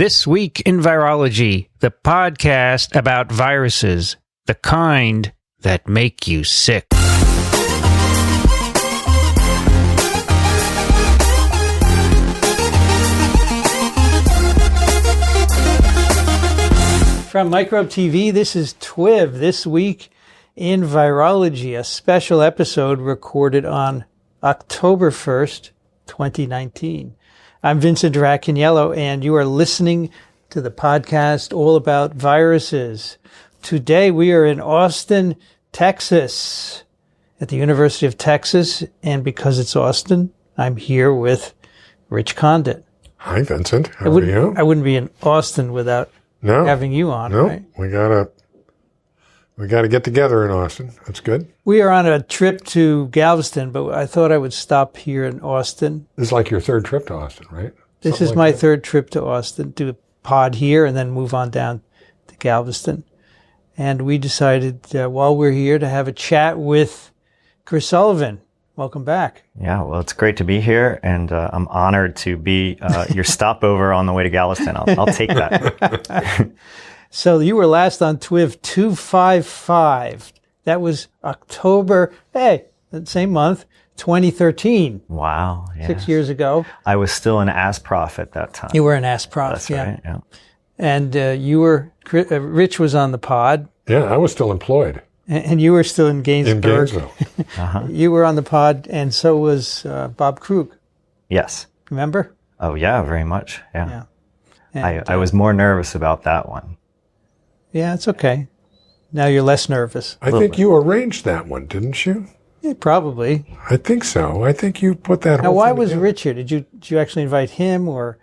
This Week in Virology, the podcast about viruses, the kind that make you sick. From Microbe TV, this is TWiV, This Week in Virology, a special episode recorded on October 1st, 2019. I'm Vincent and Racaniello, and you are listening to the podcast all about viruses. Today we are in Austin, Texas, at the University of Texas, and because it's Austin, I'm here with Rich Condit. Hi, Vincent. How are you? I wouldn't be in Austin without having you on, right? We gotta get together in Austin. That's good. We are on a trip to Galveston, but I thought I would stop here in Austin. This is like your third trip to Austin, right? This is my third trip to Austin, do a pod here and then move on down to Galveston. And we decided while we're here to have a chat with Chris Sullivan. Welcome back. Yeah, well, it's great to be here, and I'm honored to be your stopover on the way to Galveston. I'll take that. So you were last on TWiV 255. That was October, that same month, 2013. Wow. Yeah. 6 years ago. I was still an ASPROF at that time. You were an ASPROF, That's right, yeah. And Rich was on the pod. Yeah, I was still employed. And you were still in Gainesville. In Gainesville. Uh-huh. You were on the pod, and so was Bob Krug. Yes. Remember? Oh, yeah, very much. Yeah. And, I was more nervous about that one. Yeah, it's okay. Now you're less nervous. I think you arranged that one, didn't you? Yeah, probably. I think so. I think you put that Now, whole why thing was together. Rich here? Did you actually invite him, or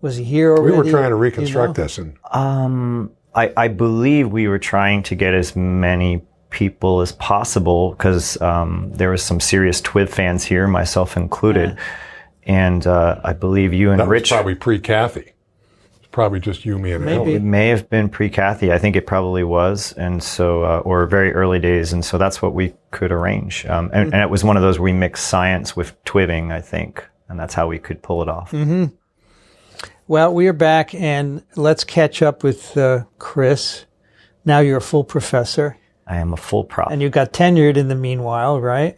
was he here already? We were trying to reconstruct this. And I believe we were trying to get as many people as possible because there was some serious TWiV fans here, myself included. And I believe you and that Rich... was probably pre-Kathy. Probably just you, me, and Maybe. It may have been pre-Kathy. I think it probably was. And so, or very early days. And so that's what we could arrange. And it was one of those where we mixed science with TWiVing, I think. And that's how we could pull it off. Mm-hmm. Well, we are back, and let's catch up with Chris. Now you're a full professor. I am a full prof. And you got tenured in the meanwhile, right?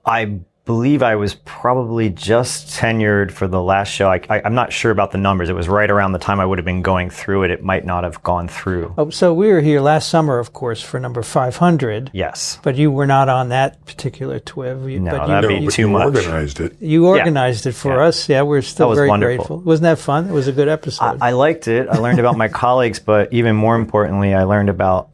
I believe I was probably just tenured for the last show. I'm not sure about the numbers. It was right around the time I would have been going through it. It might not have gone through. Oh, so we were here last summer, of course, for number 500. Yes. But you were not on that particular TWiV. No, but that'd be too much. You organized it. You organized it for us. Yeah, we're still very wonderful. grateful. Wasn't that fun? It was a good episode. I liked it. I learned about my colleagues, but even more importantly, I learned about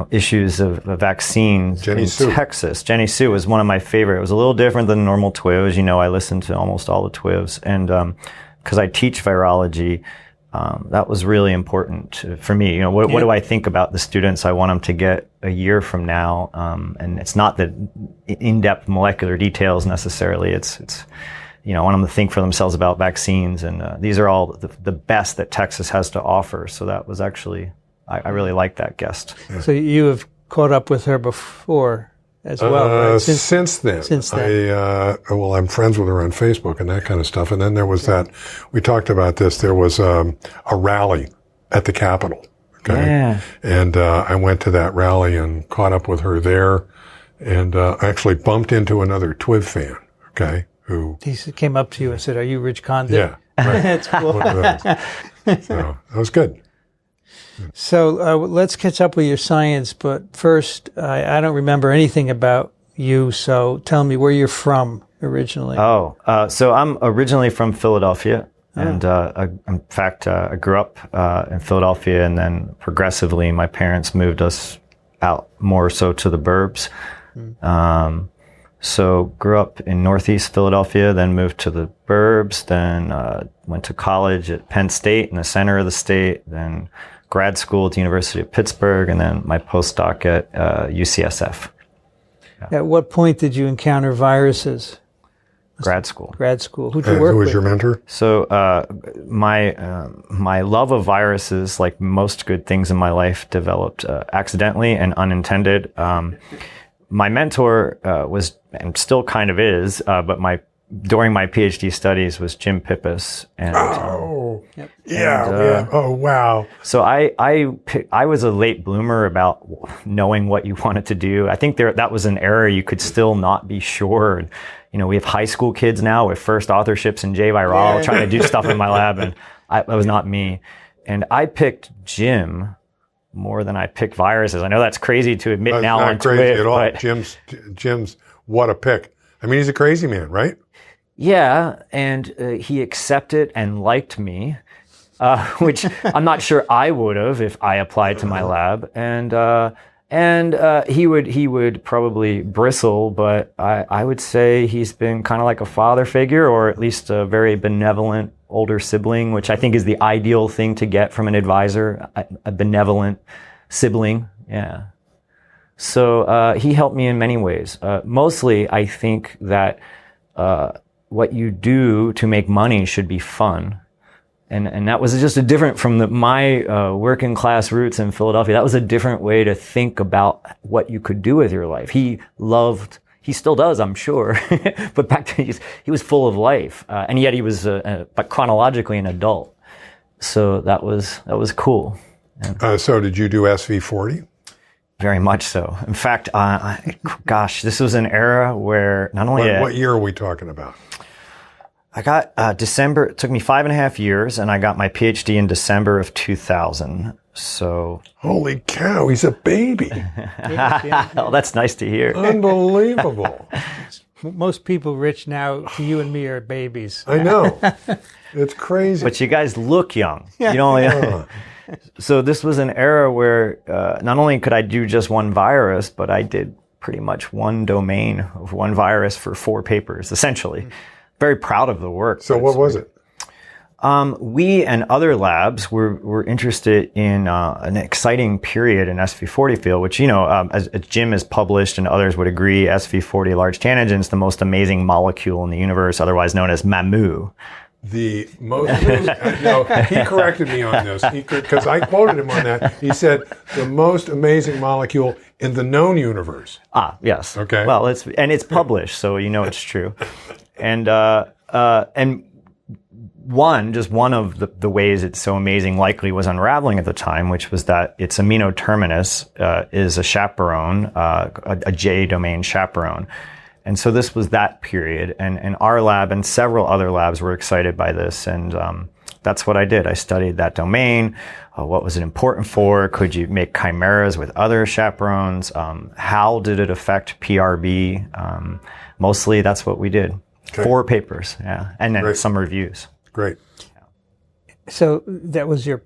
issues of vaccines in Texas. Jenny Sue was one of my favorite. It was a little different than normal TWiV. As you know, I listen to almost all the TWiVs. And because I teach virology, that was really important for me. What do I think about the students I want them to get a year from now? And it's not the in-depth molecular details necessarily. It's I want them to think for themselves about vaccines. And these are all the best that Texas has to offer. So that was actually... I really like that guest. So you have caught up with her before as well, right? Since then. I'm friends with her on Facebook and that kind of stuff. And then there was we talked about this, there was a rally at the Capitol. Okay. Yeah. And I went to that rally and caught up with her there and actually bumped into another TWiV fan, okay, who... He came up to you and said, "Are you Rich Condit?" Yeah. Right. That's cool. So that was good. So let's catch up with your science, but first, I don't remember anything about you, so tell me where you're from originally. So I'm originally from Philadelphia, and in fact, I grew up in Philadelphia, and then progressively my parents moved us out more so to the burbs. So grew up in Northeast Philadelphia, then moved to the burbs, then went to college at Penn State in the center of the state, then grad school at the University of Pittsburgh, and then my postdoc at UCSF. At what point did you encounter viruses? Grad school. Who'd you work with? Who was your mentor? So my love of viruses, like most good things in my life, developed accidentally and unintended. My mentor was, and still kind of is, but my during my PhD studies was Jim Pippis. And, oh, yeah. Oh, wow. So I was a late bloomer about knowing what you wanted to do. I think that was an era you could still not be sure. And, we have high school kids now with first authorships in Virol trying to do stuff in my lab, and that was not me. And I picked Jim more than I picked viruses. I know that's crazy to admit now on Twitter. Not crazy TWiV, at all. Jim's what a pick. I mean, he's a crazy man, right? Yeah, and he accepted and liked me, which I'm not sure I would have if I applied to my lab. And he would probably bristle, but I would say he's been kind of like a father figure, or at least a very benevolent older sibling, which I think is the ideal thing to get from an advisor, a benevolent sibling. Yeah. So he helped me in many ways. Mostly, I think that what you do to make money should be fun. And that was just a different from my working class roots in Philadelphia. That was a different way to think about what you could do with your life. He still does, I'm sure, but back then he was full of life, and yet he was but chronologically an adult. So that was cool. So did you do SV40? Very much so. In fact, gosh, this was an era where not only what year are we talking about? I got December. It took me 5.5 years, and I got my PhD in December of 2000. So holy cow, he's a baby. Oh, that's nice to hear. Unbelievable. Most people, Rich, now to you and me are babies. I know. It's crazy. But you guys look young. You know. So this was an era where not only could I do just one virus, but I did pretty much one domain of one virus for 4 papers, essentially. Very proud of the work. So what was it? We and other labs were interested in an exciting period in SV40 field, which, as Jim has published and others would agree, SV40 large antigen is the most amazing molecule in the universe, otherwise known as MAMU. The most, no, he corrected me on this because I quoted him on that. He said the most amazing molecule in the known universe. Ah, yes. Okay. Well, it's published, so it's true. And one of the ways it's so amazing likely was unraveling at the time, which was that its amino terminus is a chaperone, a J domain chaperone. And so this was that period, and our lab and several other labs were excited by this, and that's what I did. I studied that domain. What was it important for? Could you make chimeras with other chaperones? How did it affect PRB? Mostly that's what we did. Okay. 4 papers, yeah, and then some reviews. Great. So that was your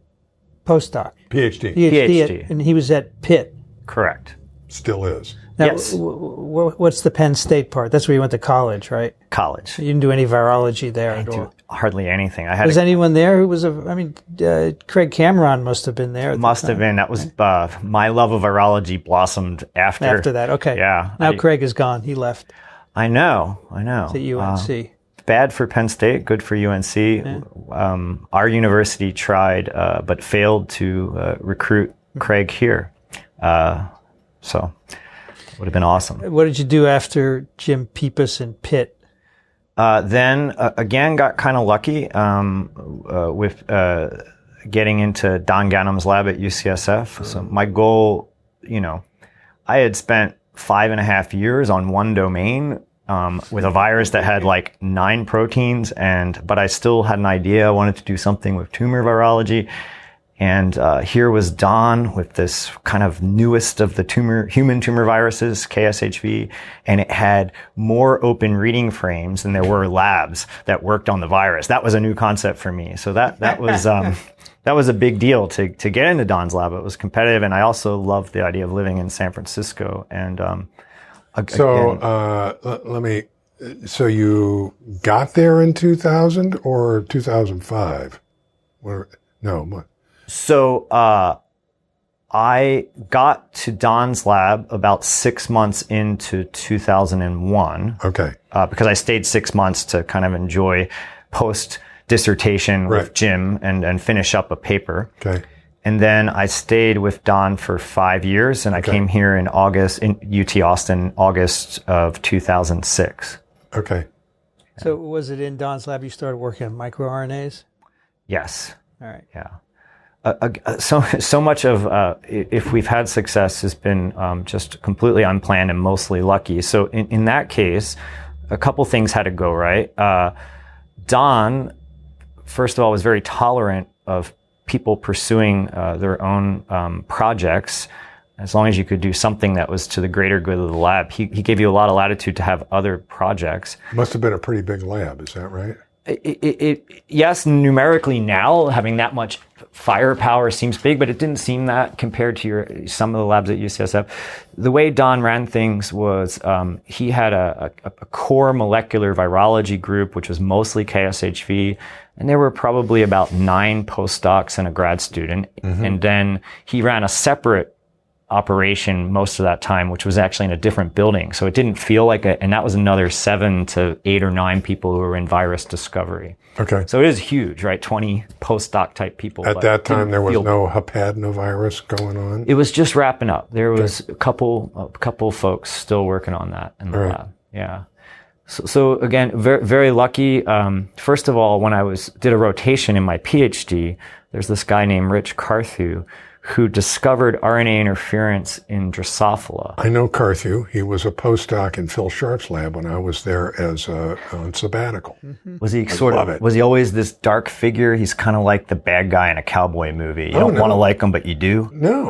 postdoc? PhD. And he was at Pitt? Correct. Still is. Now, yes. What's the Penn State part? That's where you went to college, right? College. You didn't do any virology there at all? Hardly anything. Was anyone there who was Craig Cameron must have been there. Must have been. That was my love of virology blossomed after. After that, okay. Yeah. Now Craig is gone. He left. I know. It's at UNC. Bad for Penn State, good for UNC. Yeah. Our university tried, but failed to recruit Craig here. So would have been awesome. What did you do after Jim Pippis and Pitt? Then again, got kind of lucky with getting into Don Ghanem's lab at UCSF. So my goal, I had spent 5.5 years on one domain with a virus that had like 9 proteins, but I still had an idea. I wanted to do something with tumor virology. And here was Don with this kind of newest of the human tumor viruses, KSHV, and it had more open reading frames than there were labs that worked on the virus. That was a new concept for me. So that was that was a big deal to get into Don's lab. It was competitive, and I also loved the idea of living in San Francisco. And so you got there in 2000 or 2005? No. So I got to Don's lab about 6 months into 2001. Okay. Because I stayed 6 months to kind of enjoy post-dissertation with Jim and finish up a paper. Okay. And then I stayed with Don for 5 years, and I came here in UT Austin, August of 2006. Okay. So was it in Don's lab you started working on microRNAs? Yes. All right. Yeah. So much of if we've had success has been just completely unplanned and mostly lucky. So in that case, a couple things had to go right. Don, first of all, was very tolerant of people pursuing their own projects, as long as you could do something that was to the greater good of the lab. He gave you a lot of latitude to have other projects. Must have been a pretty big lab, is that right? Yes, numerically now, having that much firepower seems big, but it didn't seem that compared to some of the labs at UCSF. The way Don ran things was he had a core molecular virology group, which was mostly KSHV, and there were probably about 9 postdocs and a grad student. Mm-hmm. And then he ran a separate operation most of that time, which was actually in a different building. So it didn't feel like and that was another 7 to 8 or 9 people who were in virus discovery. Okay. So it is huge, right? 20 postdoc type people. At that time, there was no hepatitis going on? It was just wrapping up. There was a couple folks still working on that in the lab. Yeah. So again, very, very lucky. First of all, when I did a rotation in my PhD, there's this guy named Rich Carthew who discovered RNA interference in Drosophila. I know Carthew. He was a postdoc in Phil Sharp's lab when I was there as on sabbatical. Mm-hmm. Was he was he always this dark figure? He's kind of like the bad guy in a cowboy movie. You don't want to like him, but you do? No.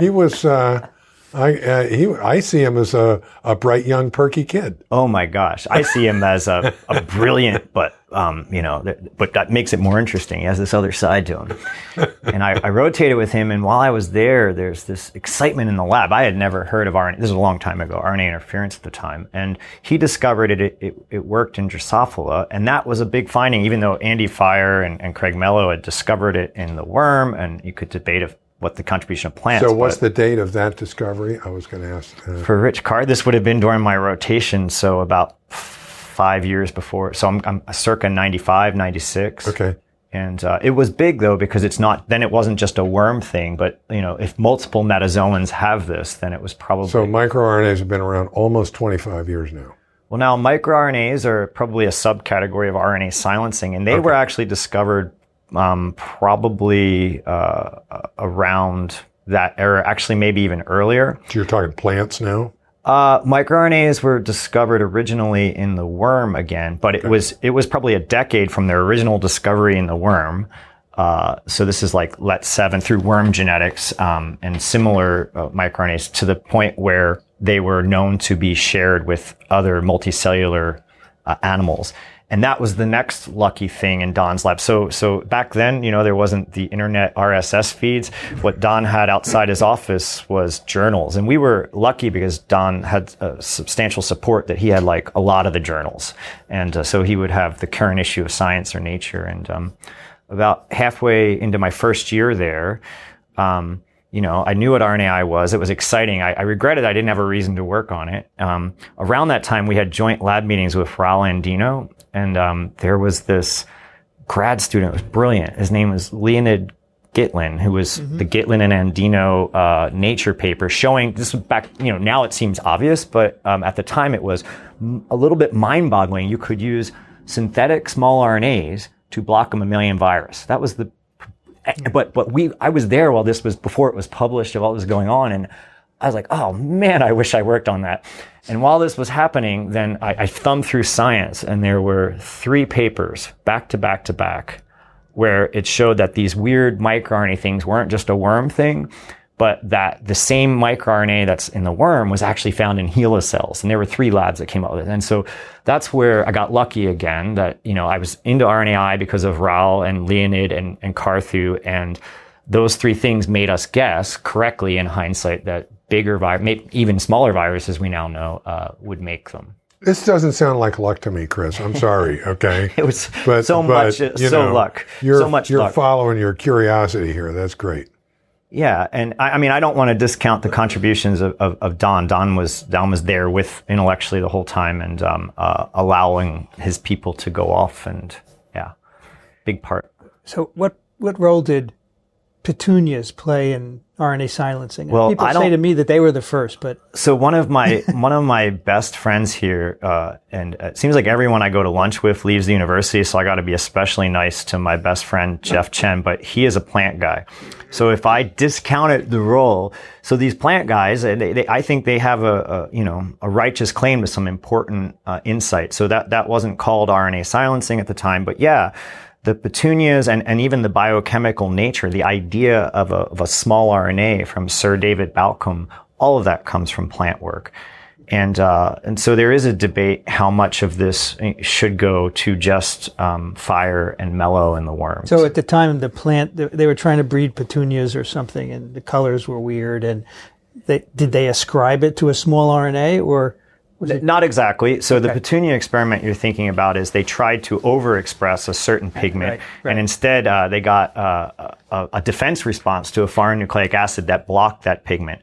He was, I see him as a bright, young, perky kid. Oh my gosh. I see him as a brilliant, but that makes it more interesting. He has this other side to him. And I rotated with him, and while I was there, there's this excitement in the lab. I had never heard of RNA. This was a long time ago, RNA interference at the time. And he discovered it worked in Drosophila, and that was a big finding, even though Andy Fire and Craig Mello had discovered it in the worm, and you could debate what the contribution of plants. So what's the date of that discovery? I was going to ask. For Rich Card, this would have been during my rotation, so about 5 years before. So I'm circa 95, 96. Okay. And it was big though, because then it wasn't just a worm thing, but if multiple metazoans have this, then it was probably. So microRNAs have been around almost 25 years now. Well, now microRNAs are probably a subcategory of RNA silencing, and they were actually discovered probably around that era, actually maybe even earlier. So you're talking plants now? MicroRNAs were discovered originally in the worm again, but it was probably a decade from their original discovery in the worm. So this is like LET7 through worm genetics and similar microRNAs, to the point where they were known to be shared with other multicellular animals. And that was the next lucky thing in Don's lab. So back then, there wasn't the internet RSS feeds. What Don had outside his office was journals. And we were lucky because Don had substantial support that he had like a lot of the journals. And so he would have the current issue of Science or Nature. And about halfway into my first year there, I knew what RNAi was. It was exciting. I regretted I didn't have a reason to work on it. Around that time, we had joint lab meetings with Virol and Dino. And there was this grad student who was brilliant. His name was Leonid Gitlin, who was the Gitlin and Andino Nature paper showing, this was back, now it seems obvious, but at the time it was a little bit mind-boggling. You could use synthetic small RNAs to block a mammalian virus. That was I was there while this was, before it was published, of all this was going on, and I was like, oh man, I wish I worked on that. And while this was happening, then I thumbed through Science, and there were 3 papers back to back to back where it showed that these weird microRNA things weren't just a worm thing, but that the same microRNA that's in the worm was actually found in HeLa cells. And there were 3 labs that came up with it. And so that's where I got lucky again, that, I was into RNAi because of Raul and Leonid and Carthew, and those 3 things made us guess correctly in hindsight that bigger even smaller viruses we now know would make them. This doesn't sound like luck to me, Chris. I'm sorry. Okay, it was so much luck. You're following your curiosity here. That's great. Yeah, and I don't want to discount the contributions of Don. Don was there with intellectually the whole time, and allowing his people to go off, and big part. So what role did petunias play in RNA silencing? Well, people say to me that they were the first, but so one of my best friends here, and it seems like everyone I go to lunch with leaves the university, so I got to be especially nice to my best friend Jeff Chen. But he is a plant guy, so if I discounted the role, so these plant guys, I think they have a righteous claim to some important insight. So that wasn't called RNA silencing at the time, but yeah. The petunias and even the biochemical nature, the idea of a small RNA from Sir David Balcombe, all of that comes from plant work. And so there is a debate how much of this should go to just fire and mellow in the worms. So at the time, the plant, they were trying to breed petunias or something, and the colors were weird. And did they ascribe it to a small RNA, or? Not exactly. So the petunia experiment you're thinking about is they tried to overexpress a certain pigment, and instead they got a defense response to a foreign nucleic acid that blocked that pigment.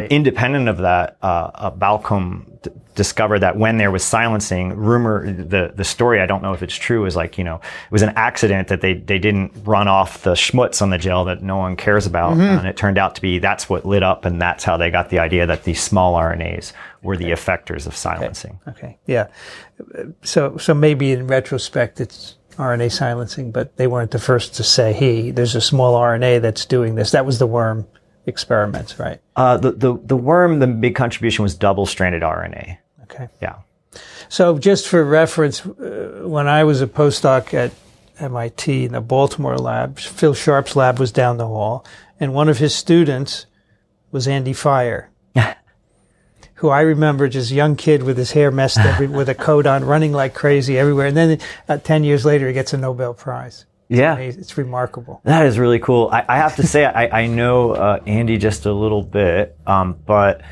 Independent of that, Balcombe discovered that when there was silencing, the story, I don't know if it's true, is like, it was an accident that they didn't run off the schmutz on the gel that no one cares about. And it turned out to be that's what lit up, and that's how they got the idea that these small RNAs were the effectors of silencing. Okay. Yeah. So maybe in retrospect, it's RNA silencing, but they weren't the first to say, hey, there's a small RNA that's doing this. That was the worm experiments, right? The worm, the big contribution was double-stranded RNA. Okay. Yeah. So just for reference, when I was a postdoc at MIT in the Baltimore lab, Phil Sharp's lab was down the hall, and one of his students was Andy Fire, who I remember just a young kid with his hair messed with a coat on, running like crazy everywhere. And then 10 years later, he gets a Nobel Prize. Yeah. It's remarkable. That is really cool. I have to say, I know Andy just a little bit, but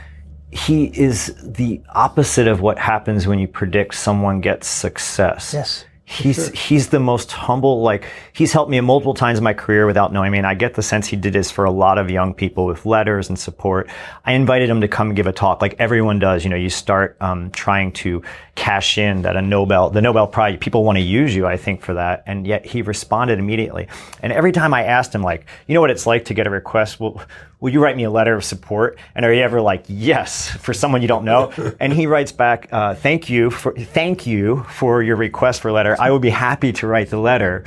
he is the opposite of what happens when you predict someone gets success. Yes. He's the most humble, like, he's helped me multiple times in my career without knowing me, and I get the sense he did this for a lot of young people with letters and support. I invited him to come give a talk, like everyone does. You start trying to cash in that the Nobel Prize, people want to use you, I think, for that, and yet he responded immediately. And every time I asked him, like, you know what it's like to get a request, will you write me a letter of support? And are you ever like, yes, for someone you don't know? And he writes back, thank you for your request for a letter. I would be happy to write the letter.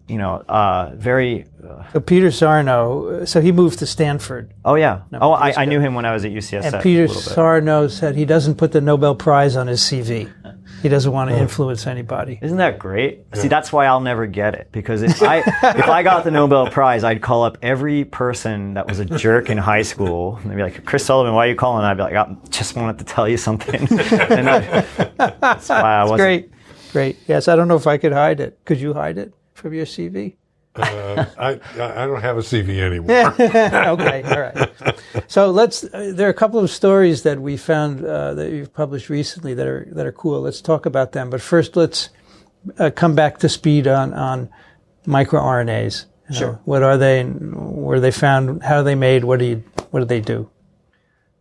Very. So Peter Sarno, so he moved to Stanford. Oh yeah. I knew him when I was at UCSF. And Peter Sarno said he doesn't put the Nobel Prize on his CV. He doesn't want to influence anybody. Isn't that great? Yeah. See, that's why I'll never get it. Because if I got the Nobel Prize, I'd call up every person that was a jerk in high school. And they'd be like, Chris Sullivan, why are you calling? And I'd be like, I just wanted to tell you something. And that's why I wasn't. Great. Yes, I don't know if I could hide it. Could you hide it from your CV? I don't have a CV anymore. Okay, all right. So there are a couple of stories that we found that you've published recently that are cool. Let's talk about them. But first, let's come back to speed on microRNAs. Sure. What are they? Where are they found? How are they made? What do they do?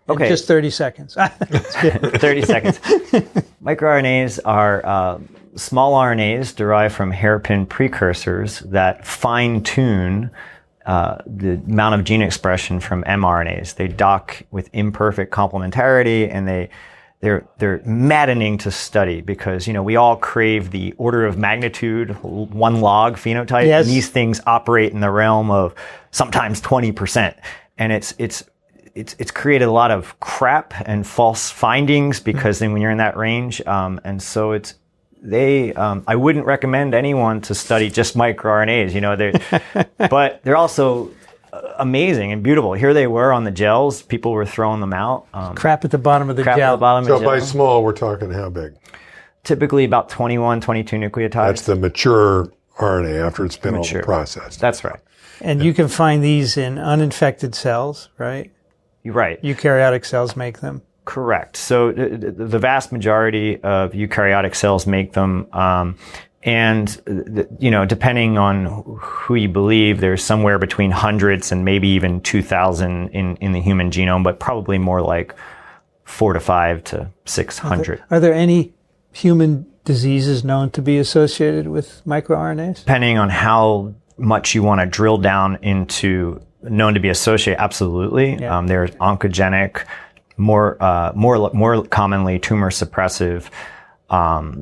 Okay. In just 30 seconds. 30 seconds. MicroRNAs are small RNAs derived from hairpin precursors that fine-tune the amount of gene expression from mRNAs. They dock with imperfect complementarity, and they're maddening to study because, we all crave the order of magnitude, 1 log phenotype. Yes. And these things operate in the realm of sometimes 20%. And it's created a lot of crap and false findings because then when you're in that range, and so I wouldn't recommend anyone to study just microRNAs, but they're also amazing and beautiful. Here they were on the gels. People were throwing them out. Crap at the bottom of the gel. So by small, we're talking how big? Typically about 21, 22 nucleotides. That's the mature RNA after it's been all processed. That's right. And you can find these in uninfected cells, right? You're right. Eukaryotic cells make them. Correct. So the vast majority of eukaryotic cells make them, and depending on who you believe, there's somewhere between hundreds and maybe even 2,000 in the human genome, but probably more like 4 to 5 to 600. Are there any human diseases known to be associated with microRNAs? Depending on how much you want to drill down into known to be associated, absolutely. Yeah. There's oncogenic, more commonly tumor suppressive.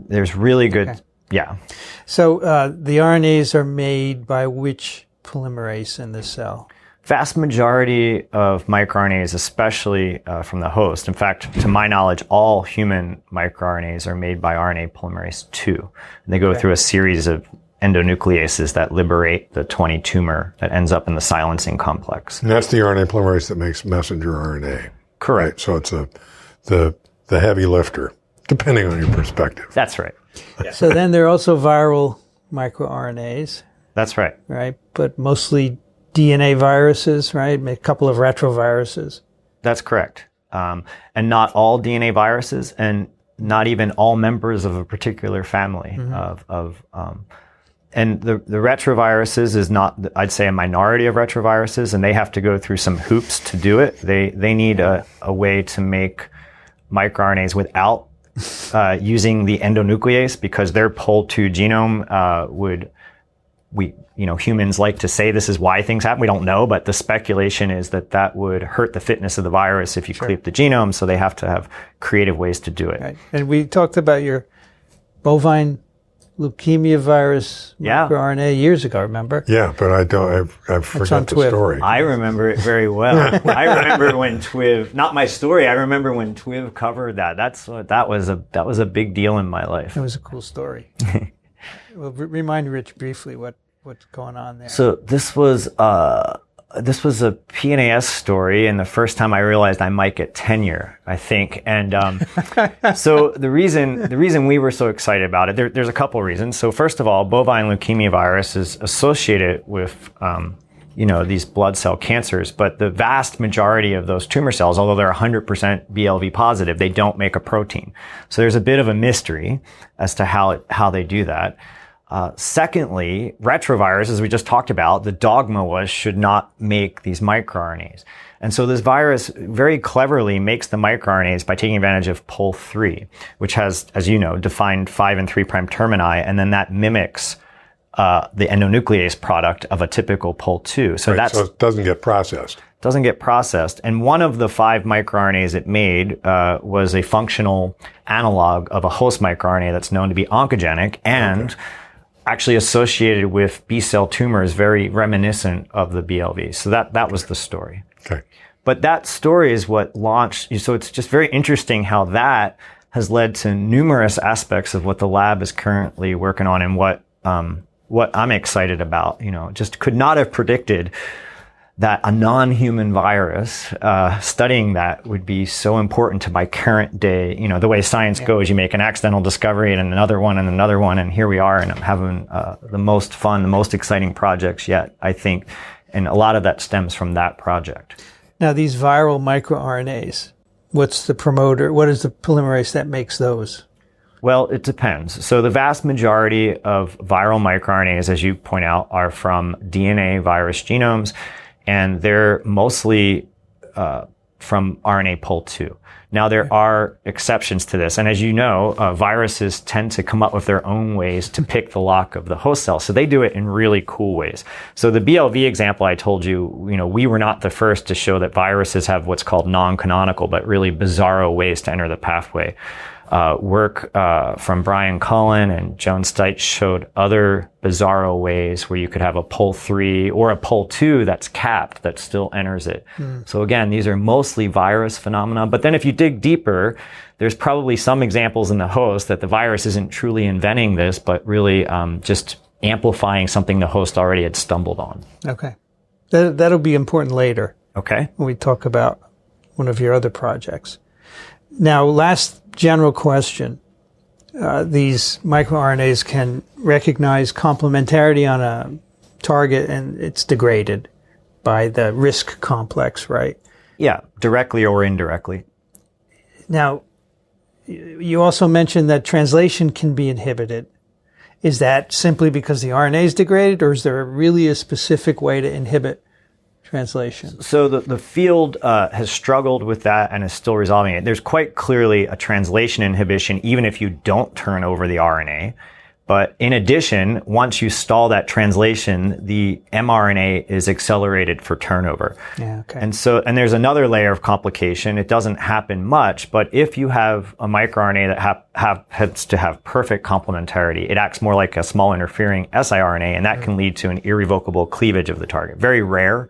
There's really good, Okay. yeah. So the RNAs are made by which polymerase in the cell? Vast majority of microRNAs, especially from the host. In fact, to my knowledge, all human microRNAs are made by RNA polymerase II. And they go through a series of endonucleases that liberate the 20 tumor that ends up in the silencing complex. And that's the RNA polymerase that makes messenger RNA. Correct. Right? So it's the heavy lifter, depending on your perspective. That's right. So then there are also viral microRNAs, That's right. right? But mostly DNA viruses, right? A couple of retroviruses. That's correct. And not all DNA viruses, and not even all members of a particular family and the retroviruses is not, I'd say, a minority of retroviruses, and they have to go through some hoops to do it. They need a way to make microRNAs without using the endonuclease, because their POL2 genome humans like to say this is why things happen. We don't know, but the speculation is that would hurt the fitness of the virus if you cleave the genome, so they have to have creative ways to do it. Right. And we talked about your bovine leukemia virus microRNA years ago, remember? Yeah, but I forgot the TWiV. story. I remember it very well. I remember when TWiV, not my story, I remember when TWiV covered that. That was a big deal in my life. It was a cool story. Well, remind Rich briefly what's going on there. So this was a PNAS story, and the first time I realized I might get tenure, I think. And so the reason we were so excited about it, there's a couple reasons. So first of all, bovine leukemia virus is associated with these blood cell cancers, but the vast majority of those tumor cells, although they're 100% BLV positive, they don't make a protein. So there's a bit of a mystery as to how they do that. Secondly, retrovirus, as we just talked about, the dogma was should not make these microRNAs. And so this virus very cleverly makes the microRNAs by taking advantage of POL3, which has, as you know, defined 5' and 3' termini, and then that mimics the endonuclease product of a typical POL2. So so it doesn't get processed. Doesn't get processed. And one of the 5 microRNAs it made was a functional analog of a host microRNA that's known to be oncogenic and actually associated with B-cell tumors, very reminiscent of the BLV. So that was the story. Okay. But that story is what launched. So it's just very interesting how that has led to numerous aspects of what the lab is currently working on, and what I'm excited about. Just could not have predicted that a non-human virus, studying that would be so important to my current day. The way science goes, you make an accidental discovery and another one, and here we are, and I'm having the most fun, the most exciting projects yet, I think. And a lot of that stems from that project. Now, these viral microRNAs, what's the promoter? What is the polymerase that makes those? Well, it depends. So the vast majority of viral microRNAs, as you point out, are from DNA virus genomes, and they're mostly from RNA POL2. Now, there are exceptions to this. And as you know, viruses tend to come up with their own ways to pick the lock of the host cell. So they do it in really cool ways. So the BLV example I told you, we were not the first to show that viruses have what's called non-canonical, but really bizarro ways to enter the pathway. Work from Brian Cullen and Joan Steit showed other bizarro ways where you could have a POL3 or a POL2 that's capped that still enters it. So again, these are mostly virus phenomena. But then if you dig deeper, there's probably some examples in the host that the virus isn't truly inventing this, but really just amplifying something the host already had stumbled on. Okay. That'll be important later. Okay. When we talk about one of your other projects. Now, last general question. These microRNAs can recognize complementarity on a target, and it's degraded by the RISC complex, right? Yeah, directly or indirectly. Now, you also mentioned that translation can be inhibited. Is that simply because the RNA is degraded, or is there really a specific way to inhibit translation? So the field has struggled with that and is still resolving it. There's quite clearly a translation inhibition even if you don't turn over the RNA. But in addition, once you stall that translation, the mRNA is accelerated for turnover. Yeah, okay. And there's another layer of complication. It doesn't happen much, but if you have a microRNA that has to have perfect complementarity, it acts more like a small interfering siRNA, and that can lead to an irrevocable cleavage of the target. Very rare,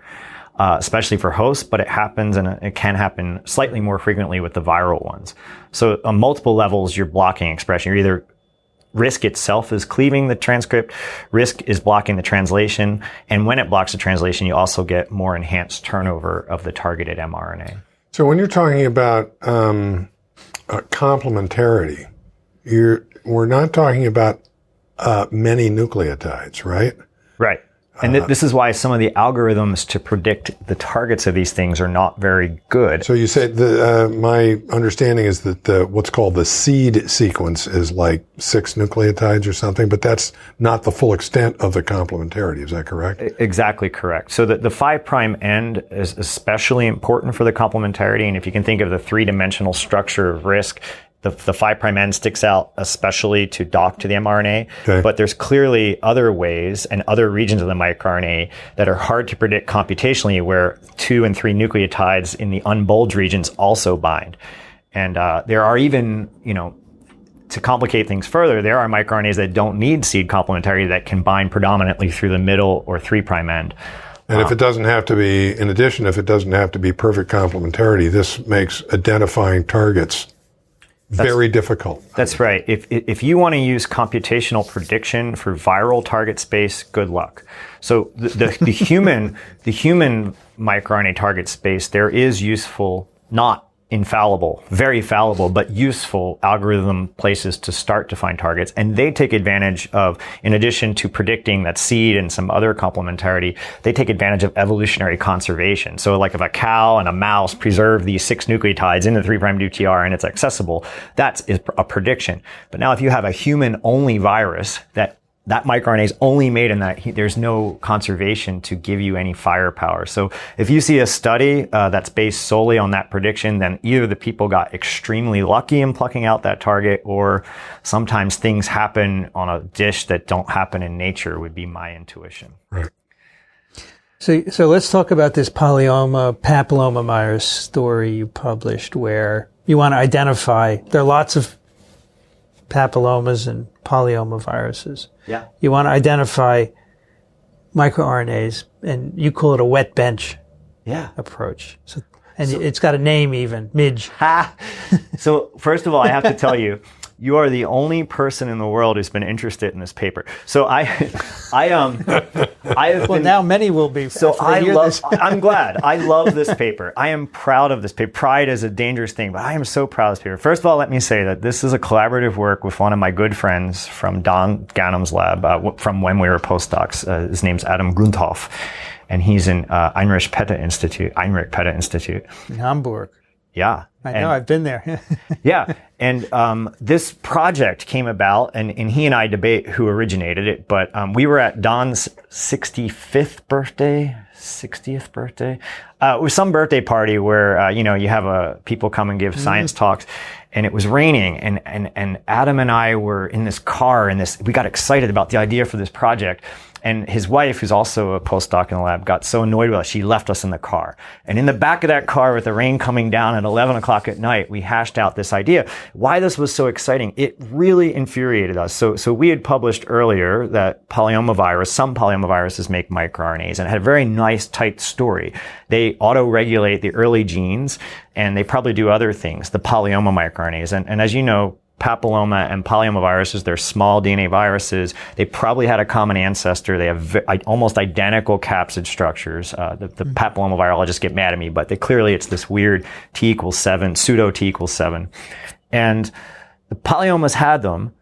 especially for hosts, but it happens, and it can happen slightly more frequently with the viral ones. So on multiple levels, you're blocking expression. You're either RISC itself is cleaving the transcript, RISC is blocking the translation, and when it blocks the translation, you also get more enhanced turnover of the targeted mRNA. So when you're talking about complementarity, we're not talking about many nucleotides, right? Right. And this is why some of the algorithms to predict the targets of these things are not very good. So you said my understanding is that what's called the seed sequence is like 6 nucleotides or something, but that's not the full extent of the complementarity. Is that correct? Exactly correct. So the 5' end is especially important for the complementarity. And if you can think of the 3-dimensional structure of RISC, the 5' end sticks out especially to dock to the mRNA, okay. But there's clearly other ways and other regions of the microRNA that are hard to predict computationally, where 2 and 3 nucleotides in the unbulged regions also bind. And there are even, to complicate things further, there are microRNAs that don't need seed complementarity that can bind predominantly through the middle or 3' end. And if it doesn't have to be, in addition, if it doesn't have to be perfect complementarity, this makes identifying targets very difficult. That's right. If you want to use computational prediction for viral target space, good luck. So the human microRNA target space, there is useful, not infallible, very fallible, but useful algorithm places to start to find targets. And they take advantage of, in addition to predicting that seed and some other complementarity, they take advantage of evolutionary conservation. So like if a cow and a mouse preserve th' 6 nucleotides in the 3' UTR and it's accessible, that is a prediction. But now if you have a human-only virus that microRNA is only made in that, there's no conservation to give you any firepower. So if you see a study that's based solely on that prediction, then either the people got extremely lucky in plucking out that target, or sometimes things happen on a dish that don't happen in nature, would be my intuition. Right. So let's talk about this papillomavirus story you published, where you want to identify, there are lots of papillomas and polyomaviruses. Yeah. You want to identify microRNAs, and you call it a wet bench approach. So it's got a name even, MIDGE. So first of all, I have to tell you, you are the only person in the world who's been interested in this paper. So now many will be. So I'm glad. I love this paper. I am proud of this paper. Pride is a dangerous thing, but I am so proud of this paper. First of all, let me say that this is a collaborative work with one of my good friends from Don Ghanem's lab, from when we were postdocs. His name's Adam Grunthoff, and he's in Heinrich Petta Institute in Hamburg. Yeah. I know, I've been there. Yeah. And this project came about, and he and I debate who originated it, but we were at Don's 60th birthday. It was some birthday party where, you have people come and give science talks, and it was raining, and Adam and I were in this car, and we got excited about the idea for this project. And his wife, who's also a postdoc in the lab, got so annoyed with us, she left us in the car. And in the back of that car, with the rain coming down at 11 o'clock at night, we hashed out this idea. Why this was so exciting, it really infuriated us. So we had published earlier that some polyomaviruses make microRNAs, and it had a very nice, tight story. They auto-regulate the early genes, and they probably do other things, the polyoma microRNAs. And as you know, papilloma and polyomaviruses, they're small DNA viruses. They probably had a common ancestor. They have almost identical capsid structures. The papilloma virologists get mad at me, but it's this weird T=7, pseudo T=7. And the polyomas had them,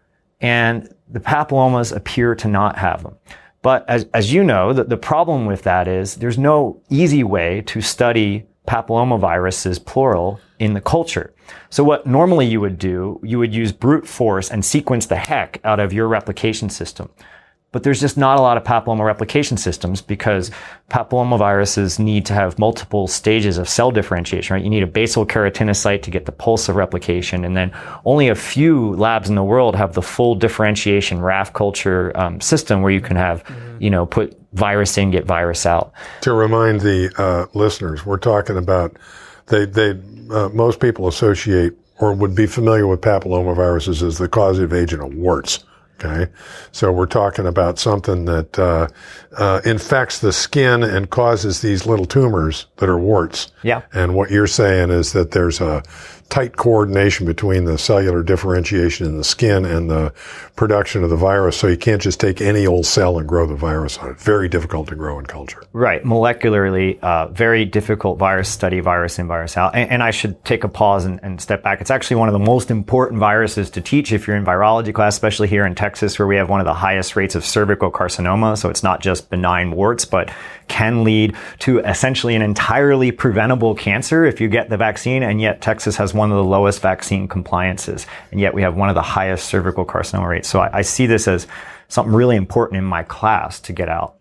and the papillomas appear to not have them. But as you know, the problem with that is there's no easy way to study papillomaviruses, plural, in the culture. So what normally you would do, you would use brute force and sequence the heck out of your replication system. But there's just not a lot of papilloma replication systems because papillomaviruses need to have multiple stages of cell differentiation, right? You need a basal keratinocyte to get the pulse of replication. And then only a few labs in the world have the full differentiation RAF culture system where you can have, put virus in, get virus out. To remind the listeners, we're talking about most people associate or would be familiar with papillomaviruses as the causative agent of warts. Okay. So we're talking about something that infects the skin and causes these little tumors that are warts. Yeah. And what you're saying is that there's a tight coordination between the cellular differentiation in the skin and the production of the virus. So you can't just take any old cell and grow the virus on it. Very difficult to grow in culture. Right. Molecularly, very difficult virus study, virus in, virus out. And I should take a pause and step back. It's actually one of the most important viruses to teach if you're in virology class, especially here in Texas, where we have one of the highest rates of cervical carcinoma. So it's not just benign warts, but can lead to essentially an entirely preventable cancer if you get the vaccine. And yet Texas has one of the lowest vaccine compliances. And yet we have one of the highest cervical carcinoma rates. So I see this as something really important in my class to get out.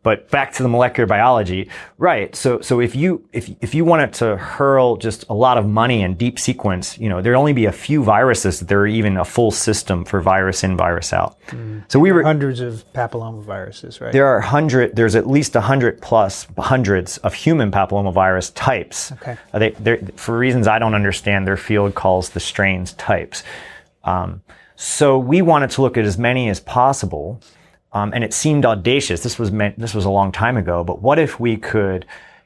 But back to the molecular biology, right? So if you wanted to hurl just a lot of money and deep sequence, there'd only be a few viruses that there are even a full system for virus in, virus out. So we were hundreds of papillomaviruses, right? There's at least 100 plus hundreds of human papillomavirus types. Okay. For reasons I don't understand, their field calls the strains types. So we wanted to look at as many as possible. And it seemed audacious. This was a long time ago, but what if we could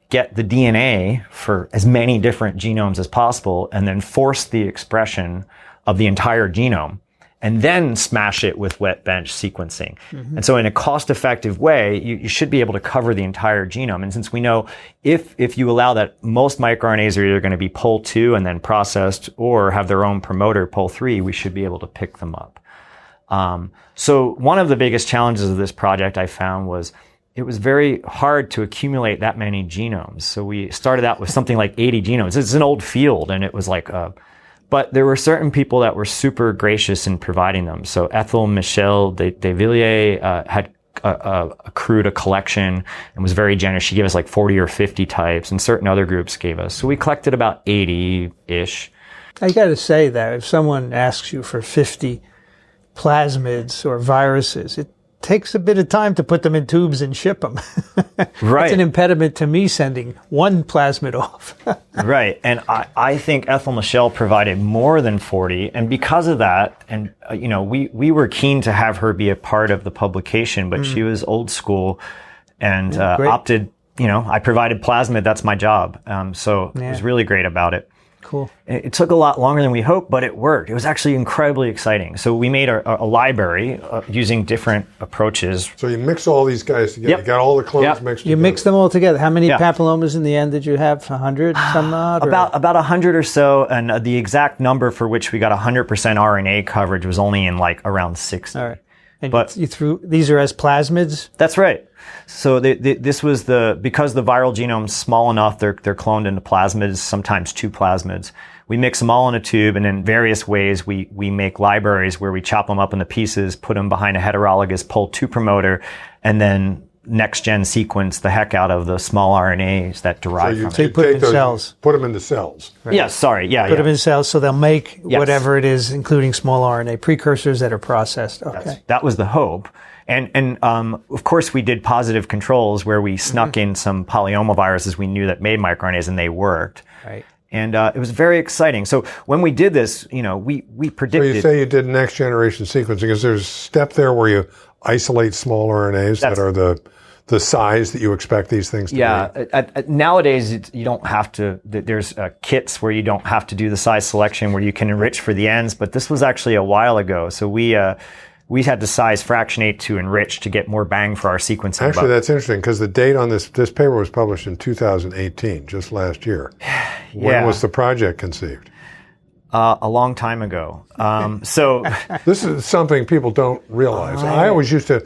get the DNA for as many different genomes as possible and then force the expression of the entire genome and then smash it with wet bench sequencing. Mm-hmm. And so in a cost-effective way, you should be able to cover the entire genome. And since we know if you allow that, most microRNAs are either going to be POL2 and then processed or have their own promoter POL3, we should be able to pick them up. So one of the biggest challenges of this project I found was it was very hard to accumulate that many genomes. So we started out with something like 80 genomes. It's an old field and it was like, but there were certain people that were super gracious in providing them. So Ethel Michel de Villiers, had accrued a collection and was very generous. She gave us like 40 or 50 types and certain other groups gave us. So we collected about 80-ish. I got to say that if someone asks you for 50 plasmids or viruses, it takes a bit of time to put them in tubes and ship them. Right. It's an impediment to me sending one plasmid off. Right. And I think Ethel Michel provided more than 40. And because of that, and we were keen to have her be a part of the publication, but she was old school and opted, I provided plasmid. That's my job. So it was really great about it. Cool. It took a lot longer than we hoped, but it worked. It was actually incredibly exciting. So we made a library using different approaches. So you mix all these guys together. Yep. You got all the clones mixed together. You mix them all together. How many papillomas in the end did you have? 100, some odd? About 100 or so, and the exact number for which we got 100% RNA coverage was only in like around 60. All right. And you threw, these are as plasmids? That's right. So this was because the viral genome's small enough, they're cloned into plasmids, sometimes two plasmids. We mix them all in a tube, and in various ways we make libraries where we chop them up into pieces, put them behind a heterologous POL2 promoter, and then next-gen sequence the heck out of the small RNAs that derive from it. So you put them in cells. Put them into cells. Right? Yeah, sorry. Yeah, Put them in cells so they'll make whatever it is, including small RNA precursors that are processed. Okay. That was the hope. And of course, we did positive controls where we snuck in some polyomaviruses we knew that made microRNAs, and they worked. Right. And it was very exciting. So when we did this, we predicted. So you say you did next generation sequencing. Is there a step there where you isolate small RNAs that are the size that you expect these things to be? Yeah. Nowadays, you don't have to. There's kits where you don't have to do the size selection where you can enrich for the ends. But this was actually a while ago. So we had to size fractionate to enrich to get more bang for our sequencing. Actually, that's interesting because the date on this paper was published in 2018, just last year. When was the project conceived? A long time ago. So this is something people don't realize. I always used to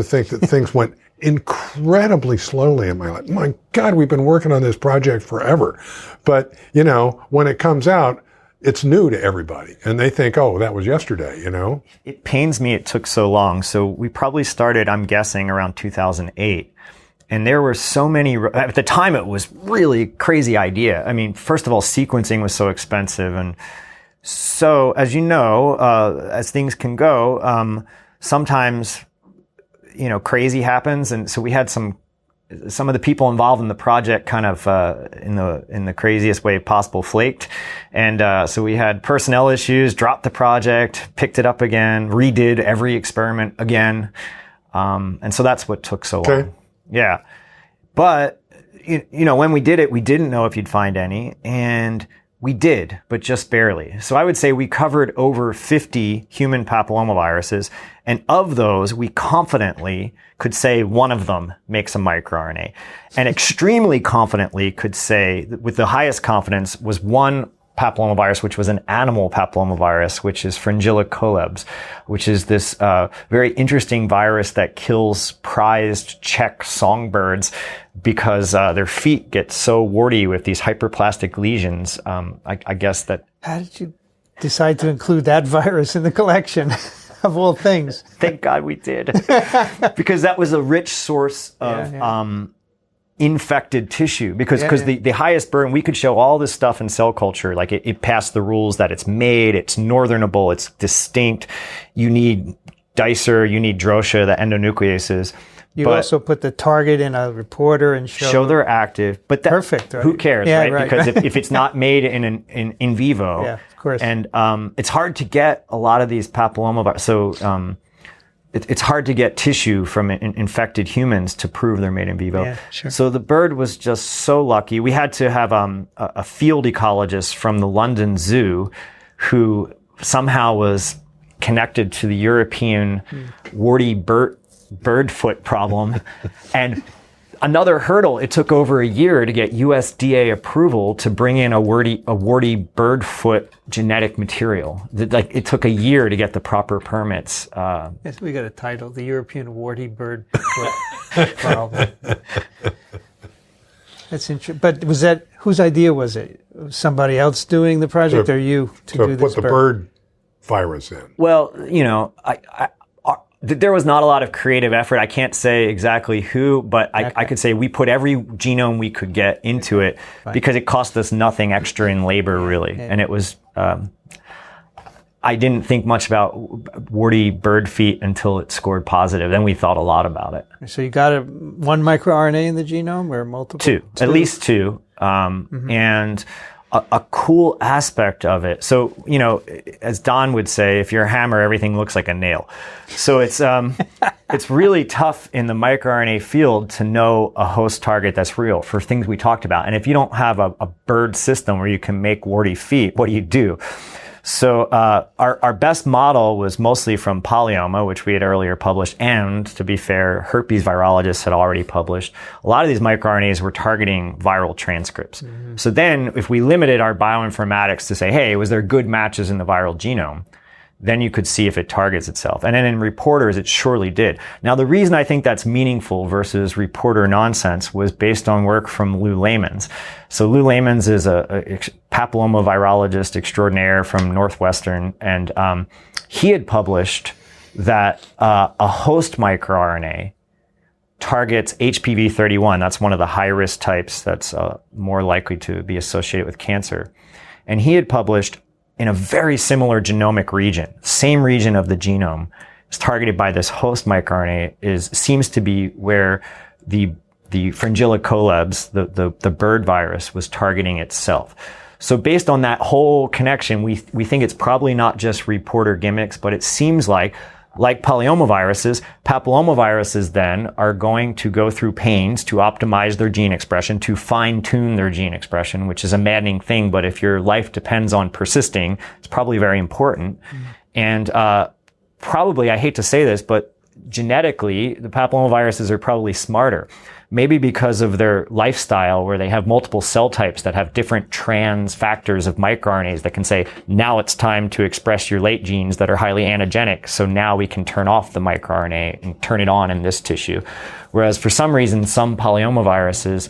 think that things went incredibly slowly in my life. My God, we've been working on this project forever. But, when it comes out, it's new to everybody. And they think, oh, that was yesterday, you know? It pains me it took so long. So we probably started, I'm guessing, around 2008. And there were so many, at the time it was really crazy idea. I mean, first of all, sequencing was so expensive. And so, as you know, as things can go, sometimes, you know, crazy happens. And so we had some of the people involved in the project kind of, in the craziest way possible flaked. And, so we had personnel issues, dropped the project, picked it up again, redid every experiment again. And so that's what took so long. Yeah. But, you know, when we did it, we didn't know if you'd find any, and we did, but just barely. So I would say we covered over 50 human papillomaviruses, and of those, we confidently could say one of them makes a microRNA, and extremely confidently could say, with the highest confidence, was one papillomavirus, which was an animal papillomavirus, which is Fringilla coleus, which is this very interesting virus that kills prized Czech songbirds because their feet get so warty with these hyperplastic lesions. I guess that. How did you decide to include that virus in the collection of all things? Thank God we did, because that was a rich source of infected tissue, because the highest burden, we could show all this stuff in cell culture, like it passed the rules that it's made, it's northernable, it's distinct. You need dicer, you need drosha, the endonucleases. You also put the target in a reporter and show they're active. But perfect, right? Who cares, right? Because if it's not made in vivo, of course. And it's hard to get a lot of these papillomaviruses. So it's hard to get tissue from infected humans to prove they're made in vivo. Yeah, sure. So the bird was just so lucky. We had to have a field ecologist from the London Zoo who somehow was connected to the European warty bird foot problem. And another hurdle, it took over a year to get USDA approval to bring in a warty bird foot genetic material. Like, it took a year to get the proper permits. Yes, we got a title, the European warty bird foot problem. That's interesting. But was that, whose idea was it? Somebody else doing the project, or you to do this? Put the bird virus in. Well, you know, there was not a lot of creative effort. I can't say exactly who, but I could say we put every genome we could get into it because it cost us nothing extra in labor, really. And it was, I didn't think much about warty bird feet until it scored positive. Then we thought a lot about it. So you got one microRNA in the genome, or multiple? Two. At least two. And a cool aspect of it. So, you know, as Don would say, if you're a hammer, everything looks like a nail. So it's really tough in the microRNA field to know a host target that's real for things we talked about. And if you don't have a bird system where you can make warty feet, what do you do? So our best model was mostly from polyoma, which we had earlier published, and, to be fair, herpes virologists had already published. A lot of these microRNAs were targeting viral transcripts. So then, if we limited our bioinformatics to say, hey, was there good matches in the viral genome, then you could see if it targets itself. And then in reporters, it surely did. Now, the reason I think that's meaningful versus reporter nonsense was based on work from Lou Lamans. So Lou Lamans is a papillomavirologist extraordinaire from Northwestern, and he had published that a host microRNA targets HPV-31. That's one of the high-risk types that's more likely to be associated with cancer. And he had published in a very similar genomic region, same region of the genome, is targeted by this host microRNA, seems to be where the Fringilla coleus, the bird virus, was targeting itself. So based on that whole connection, we think it's probably not just reporter gimmicks, but it seems like polyomaviruses, papillomaviruses then are going to go through pains to optimize their gene expression, to fine-tune their gene expression, which is a maddening thing, but if your life depends on persisting, it's probably very important. And probably, I hate to say this, but genetically, the papillomaviruses are probably smarter. Maybe because of their lifestyle, where they have multiple cell types that have different trans factors of microRNAs that can say, now it's time to express your late genes that are highly antigenic, so now we can turn off the microRNA and turn it on in this tissue. Whereas for some reason, some polyomaviruses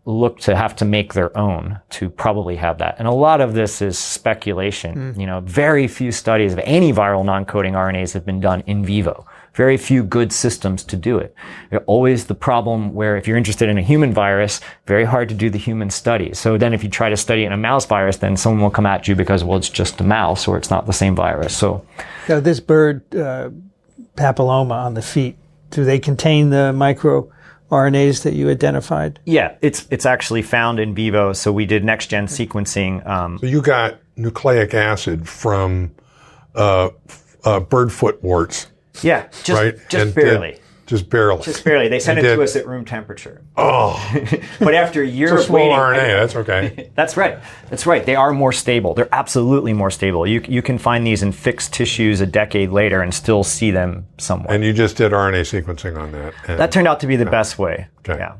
look to have to make their own to probably have that. And a lot of this is speculation. Very few studies of any viral non-coding RNAs have been done in vivo. Very few good systems to do it. There's always the problem where if you're interested in a human virus, very hard to do the human study. So then if you try to study it in a mouse virus, then someone will come at you because, well, it's just a mouse or it's not the same virus. So this bird papilloma on the feet, do they contain the microRNAs that you identified? Yeah, it's actually found in vivo. So we did next-gen sequencing. So you got nucleic acid from bird foot warts. Yeah, just barely. Just barely. Just barely. They sent it to us at room temperature. Oh. But after a year of waiting. It's a small RNA, that's okay. That's right. That's right. They are more stable. They're absolutely more stable. You can find these in fixed tissues a decade later and still see them somewhat. And you just did RNA sequencing on that. That turned out to be the best way. Okay. Yeah.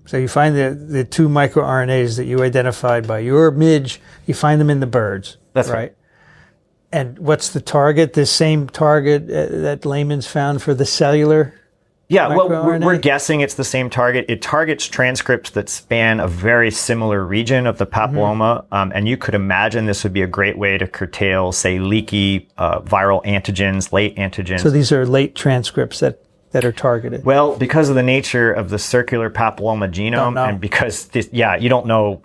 So you find the 2 microRNAs that you identified by your midge, you find them in the birds. That's right. And what's the target? The same target that Lehman's found for the cellular? Yeah, well, we're guessing it's the same target. It targets transcripts that span a very similar region of the papilloma. And you could imagine this would be a great way to curtail, say, leaky viral antigens, late antigens. So these are late transcripts that are targeted? Well, because of the nature of the circular papilloma genome, and because you don't know.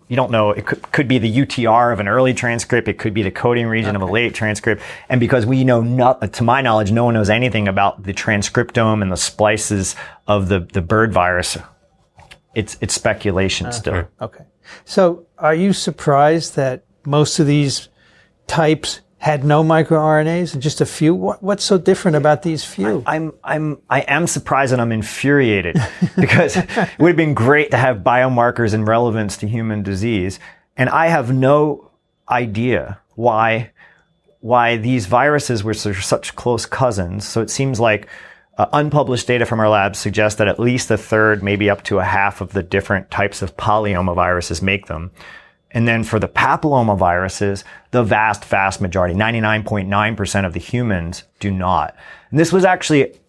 It could be the UTR of an early transcript. It could be the coding region of a late transcript. And because we know, to my knowledge, no one knows anything about the transcriptome and the splices of the bird virus. It's speculation still. Okay. So are you surprised that most of these types had no microRNAs and just a few? What's so different about these few? I am surprised and I'm infuriated because it would have been great to have biomarkers and relevance to human disease. And I have no idea why these viruses were such close cousins. So it seems like unpublished data from our labs suggests that at least a third, maybe up to a half of the different types of polyomaviruses make them. And then for the papillomaviruses, the vast majority, 99.9% of the humans do not. And this was actually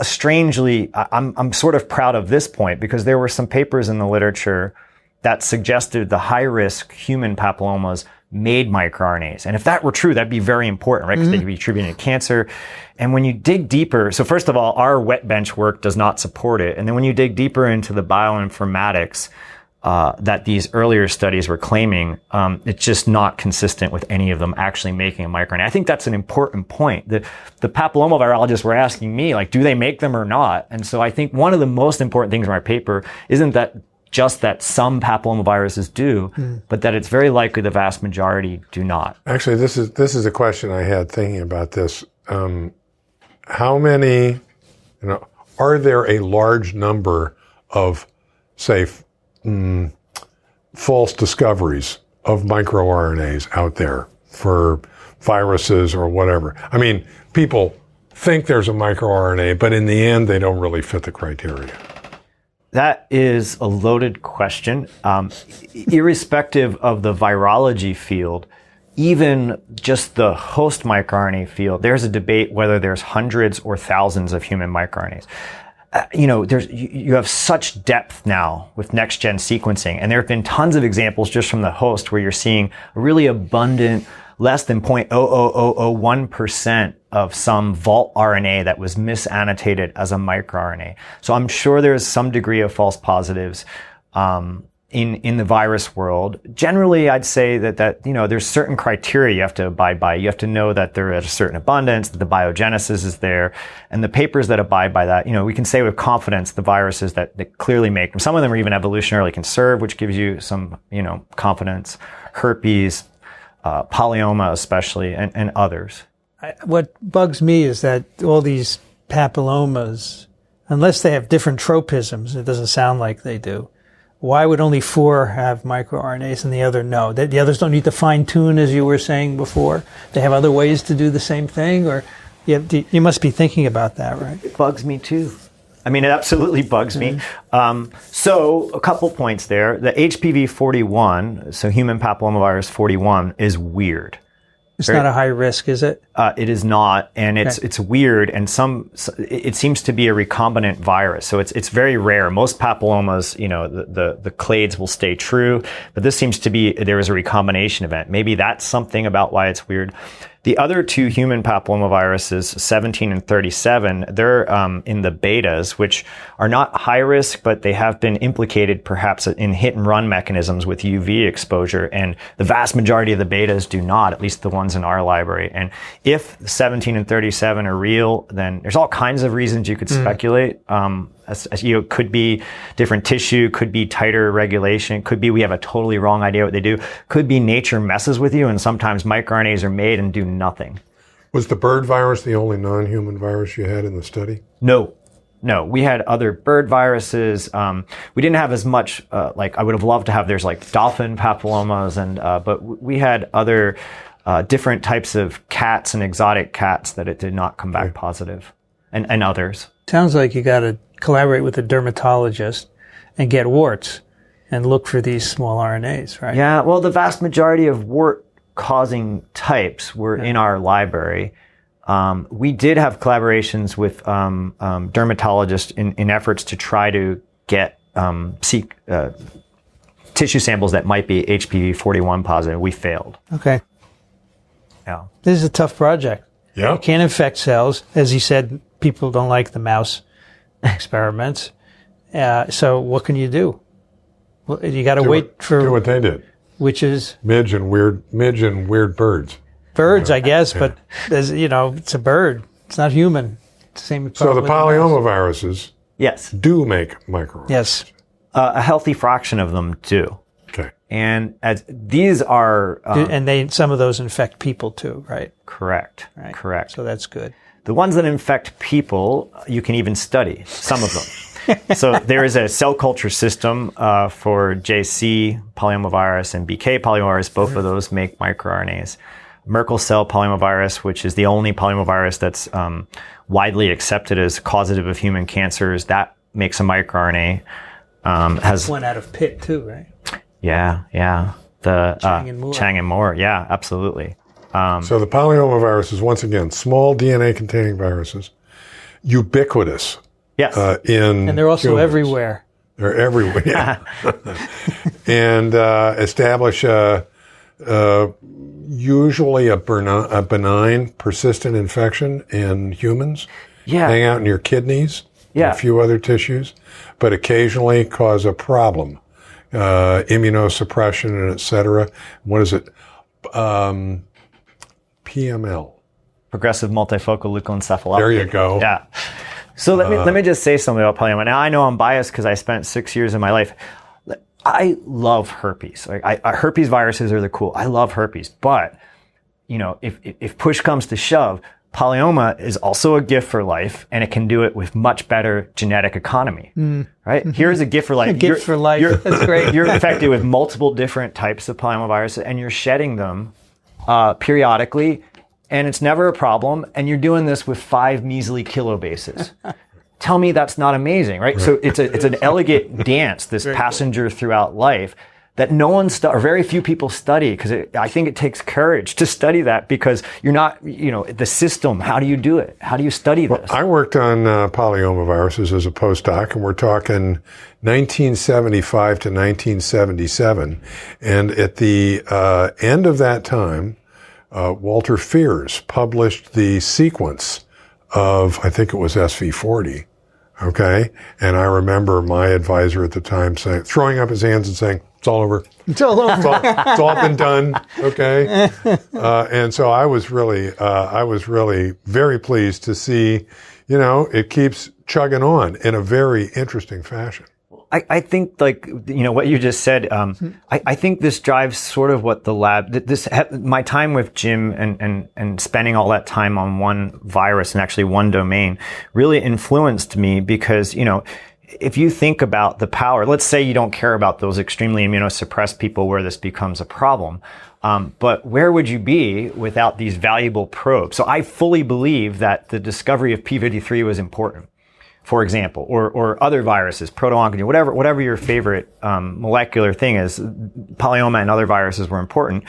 strangely, I'm sort of proud of this point because there were some papers in the literature that suggested the high-risk human papillomas made microRNAs. And if that were true, that'd be very important, right? Because they could be attributed to cancer. And when you dig deeper, so first of all, our wet bench work does not support it. And then when you dig deeper into the bioinformatics, that these earlier studies were claiming, it's just not consistent with any of them actually making a microRNA. I think that's an important point. The papilloma virologists were asking me, like, do they make them or not? And so I think one of the most important things in my paper isn't that just that some papillomaviruses do, but that it's very likely the vast majority do not. Actually, this is a question I had thinking about this. How many, are there a large number of, say, false discoveries of microRNAs out there for viruses or whatever? I mean, people think there's a microRNA, but in the end, they don't really fit the criteria. That is a loaded question. Irrespective of the virology field, even just the host microRNA field, there's a debate whether there's hundreds or thousands of human microRNAs. You have such depth now with next-gen sequencing, and there have been tons of examples just from the host where you're seeing a really abundant, less than 0.00001% of some vault RNA that was misannotated as a microRNA. So I'm sure there's some degree of false positives in the virus world. Generally, I'd say that there's certain criteria you have to abide by. You have to know that there is a certain abundance, that the biogenesis is there, and the papers that abide by that, we can say with confidence the viruses that clearly make them. Some of them are even evolutionarily conserved, which gives you some, confidence. Herpes, polyoma especially, and others. What bugs me is that all these papillomas, unless they have different tropisms, it doesn't sound like they do. Why would only 4 have microRNAs and the other no? The others don't need to fine-tune, as you were saying before? They have other ways to do the same thing? Or you must be thinking about that, right? It bugs me too. I mean, it absolutely bugs me. So a couple points there. The HPV 41, so human papillomavirus 41, is weird. It's not a high risk, is it? It is not, and it's weird, and it seems to be a recombinant virus, so it's very rare. Most papillomas, the clades will stay true, but this seems to be there was a recombination event. Maybe that's something about why it's weird. The other two human papillomaviruses, 17 and 37, they're in the betas, which are not high risk, but they have been implicated perhaps in hit and run mechanisms with UV exposure. And the vast majority of the betas do not, at least the ones in our library. And if 17 and 37 are real, then there's all kinds of reasons you could speculate. Could be different tissue, could be tighter regulation, could be we have a totally wrong idea what they do, could be nature messes with you, and sometimes microRNAs are made and do nothing. Was the bird virus the only non-human virus you had in the study? No, we had other bird viruses. We didn't have as much, I would have loved to have, there's like dolphin papillomas, but we had other different types of cats and exotic cats that it did not come back positive, and others. Sounds like you got to collaborate with a dermatologist and get warts and look for these small RNAs, right? Yeah, well, the vast majority of wart-causing types were in our library. We did have collaborations with dermatologists in efforts to try to get seek tissue samples that might be HPV-41 positive. We failed. Okay. Yeah. This is a tough project. Yeah. You can't infect cells. As you said, people don't like the mouse experiments. So what can you do? Well, you got to wait for... Do what they did. Which is? Midge and weird birds. Birds, I guess, but it's a bird. It's not human. It's the same. So the polyomaviruses yes, do make microRNAs. Yes. A healthy fraction of them do. Okay. And as these are... and some of those infect people too, right? Correct. Right. Correct. So that's good. The ones that infect people, you can even study, some of them. So there is a cell culture system for JC polyomavirus and BK polyomavirus. Both of those make microRNAs. Merkel cell polyomavirus, which is the only polyomavirus that's widely accepted as causative of human cancers, that makes a microRNA. Has one out of Pitt too, right? Yeah. The Chang and Moore. Yeah, absolutely. So the polyomaviruses, once again, small DNA-containing viruses, ubiquitous. Yes. And they're also humans. everywhere. They're everywhere. Yeah. And establish usually a benign, persistent infection in humans. Yeah. Hang out in your kidneys. Yeah. And a few other tissues, but occasionally cause a problem. Immunosuppression and et cetera. What is it? PML. Progressive multifocal leukoencephalopathy. There you go. Yeah. So let me just say something about polyoma. Now I know I'm biased because I spent 6 years of my life. I love herpes. Herpes viruses are cool. I love herpes, but if push comes to shove, polyoma is also a gift for life, and it can do it with much better genetic economy. Right? Here's a gift for life. For life. That's great. You're infected with multiple different types of polyomaviruses, and you're shedding them periodically, and it's never a problem. And you're doing this with 5 measly kilobases. Tell me that's not amazing, right? So it's an elegant dance, this very passenger cool. throughout life that no one or very few people study, because I think it takes courage to study that, because you're not, the system. How do you do it? How do you study this? I worked on polyomaviruses as a postdoc, and we're talking 1975 to 1977. And at the end of that time, Walter Fears published the sequence of, I think it was SV40. Okay. And I remember my advisor at the time throwing up his hands and saying, it's all over. It's all over. It's all been done. Okay. And so I was really very pleased to see, it keeps chugging on in a very interesting fashion. I think what you just said, I think this drives sort of what the lab, my time with Jim and spending all that time on one virus and actually one domain really influenced me, because, if you think about the power, let's say you don't care about those extremely immunosuppressed people where this becomes a problem. But where would you be without these valuable probes? So I fully believe that the discovery of P53 was important, for example, or other viruses, proto-oncogene, whatever your favorite molecular thing is. Polyoma and other viruses were important.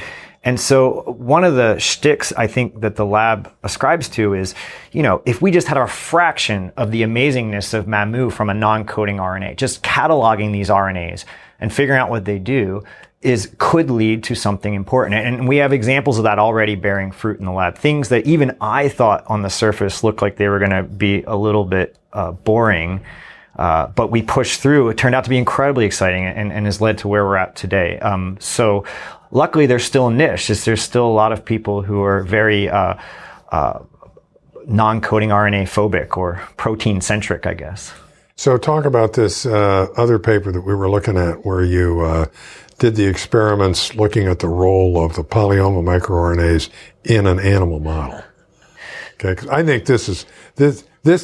And so one of the shticks I think that the lab ascribes to is, if we just had a fraction of the amazingness of Mamu from a non-coding RNA, just cataloging these RNAs and figuring out what they do could lead to something important. And we have examples of that already bearing fruit in the lab. Things that even I thought on the surface looked like they were going to be a little bit boring. But we pushed through. It turned out to be incredibly exciting and has led to where we're at today. So luckily there's still a niche. There's still a lot of people who are very non-coding RNA phobic or protein centric, I guess. So talk about this other paper that we were looking at where you did the experiments looking at the role of the polyoma microRNAs in an animal model. Okay, because I think this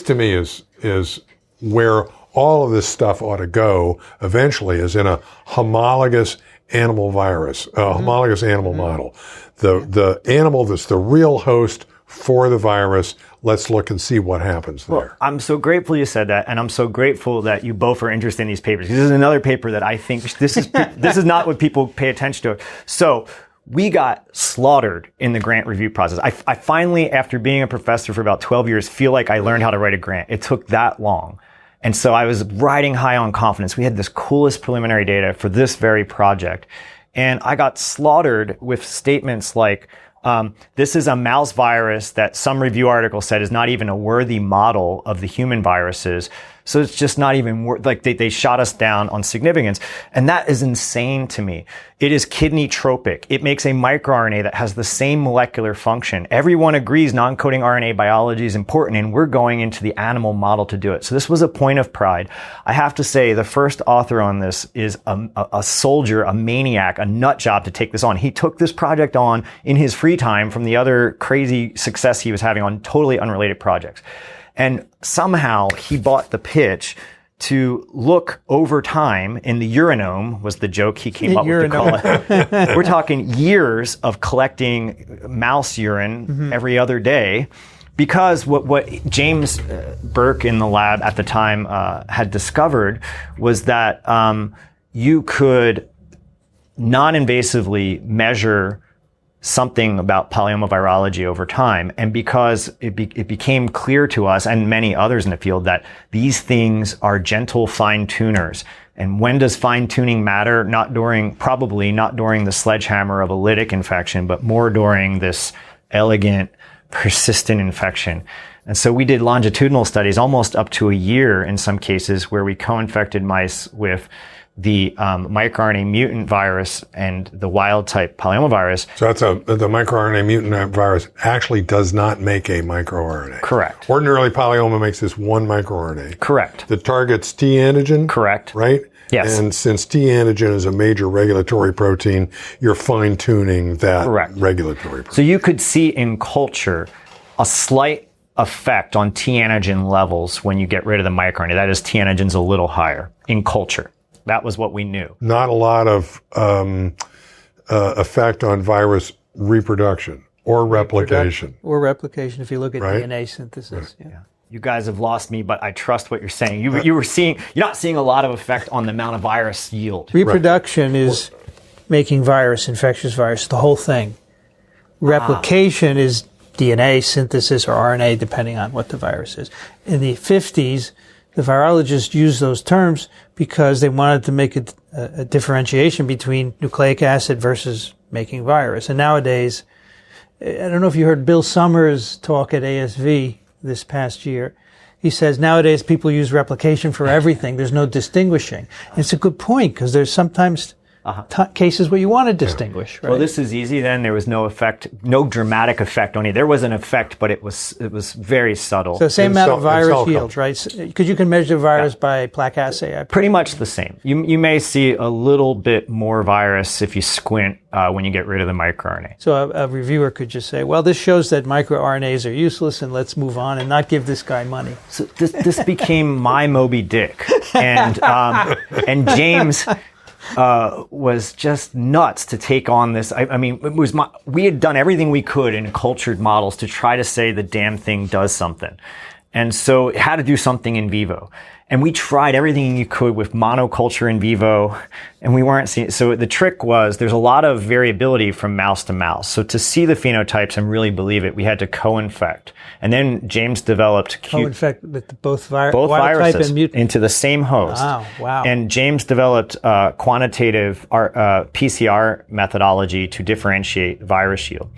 to me is where all of this stuff ought to go eventually, is in a homologous animal virus, a homologous animal model. The animal that's the real host for the virus. Let's look and see what happens there. Well, I'm so grateful you said that, and I'm so grateful that you both are interested in these papers. This is another paper that I think this is not what people pay attention to. So we got slaughtered in the grant review process. I finally, after being a professor for about 12 years, feel like I learned how to write a grant. It took that long. And so I was riding high on confidence. We had this coolest preliminary data for this very project. And I got slaughtered with statements like, this is a mouse virus that some review article said is not even a worthy model of the human viruses. So it's just not even like they shot us down on significance. And that is insane to me. It is kidney tropic. It makes a microRNA that has the same molecular function. Everyone agrees non-coding RNA biology is important, and we're going into the animal model to do it. So this was a point of pride. I have to say the first author on this is a soldier, a maniac, a nut job to take this on. He took this project on in his free time from the other crazy success he was having on totally unrelated projects. And somehow he bought the pitch to look over time in the urinome, was the joke he came up with to call it. We're talking years of collecting mouse urine every other day, because what James Burke in the lab at the time had discovered was that you could non-invasively measure something about polyomavirology over time. And because it became clear to us and many others in the field that these things are gentle fine tuners. And when does fine tuning matter? Probably not during the sledgehammer of a lytic infection, but more during this elegant, persistent infection. And so we did longitudinal studies almost up to a year in some cases, where we co-infected mice with the microRNA mutant virus and the wild type polyomavirus. So the microRNA mutant virus actually does not make a microRNA. Correct. Ordinarily, polyoma makes this one microRNA. Correct. That targets T antigen. Correct. Right? Yes. And since T antigen is a major regulatory protein, you're fine tuning that regulatory protein. So you could see in culture a slight effect on T antigen levels when you get rid of the microRNA. That is, T antigen's a little higher in culture. That was what we knew. Not a lot of effect on virus reproduction or replication. Or replication, if you look at DNA synthesis. Right. Yeah. You guys have lost me, but I trust what you're saying. You're not seeing a lot of effect on the amount of virus yield. Reproduction is making virus, infectious virus, the whole thing. Replication is DNA synthesis or RNA, depending on what the virus is. In the 50s, the virologists used those terms because they wanted to make a differentiation between nucleic acid versus making virus. And nowadays, I don't know if you heard Bill Summers talk at ASV this past year. He says nowadays people use replication for everything. There's no distinguishing. And it's a good point, because there's sometimes cases where you want to distinguish. Right? Well, this is easy then. There was no effect, no dramatic effect on it. There was an effect, but it was very subtle. So the same amount of virus yields, right? Because you can measure virus by plaque assay. Pretty much the same. You may see a little bit more virus if you squint when you get rid of the microRNA. So a reviewer could just say, well, this shows that microRNAs are useless, and let's move on and not give this guy money. So this became my Moby Dick. And James was just nuts to take on this. I mean, we had done everything we could in cultured models to try to say the damn thing does something. And so it had to do something in vivo. And we tried everything you could with monoculture in vivo, and we weren't seeing. So the trick was there's a lot of variability from mouse to mouse. So to see the phenotypes and really believe it, we had to co-infect. And then James developed co-infect with both viruses type and mutant into the same host. Wow. And James developed quantitative PCR methodology to differentiate virus yield.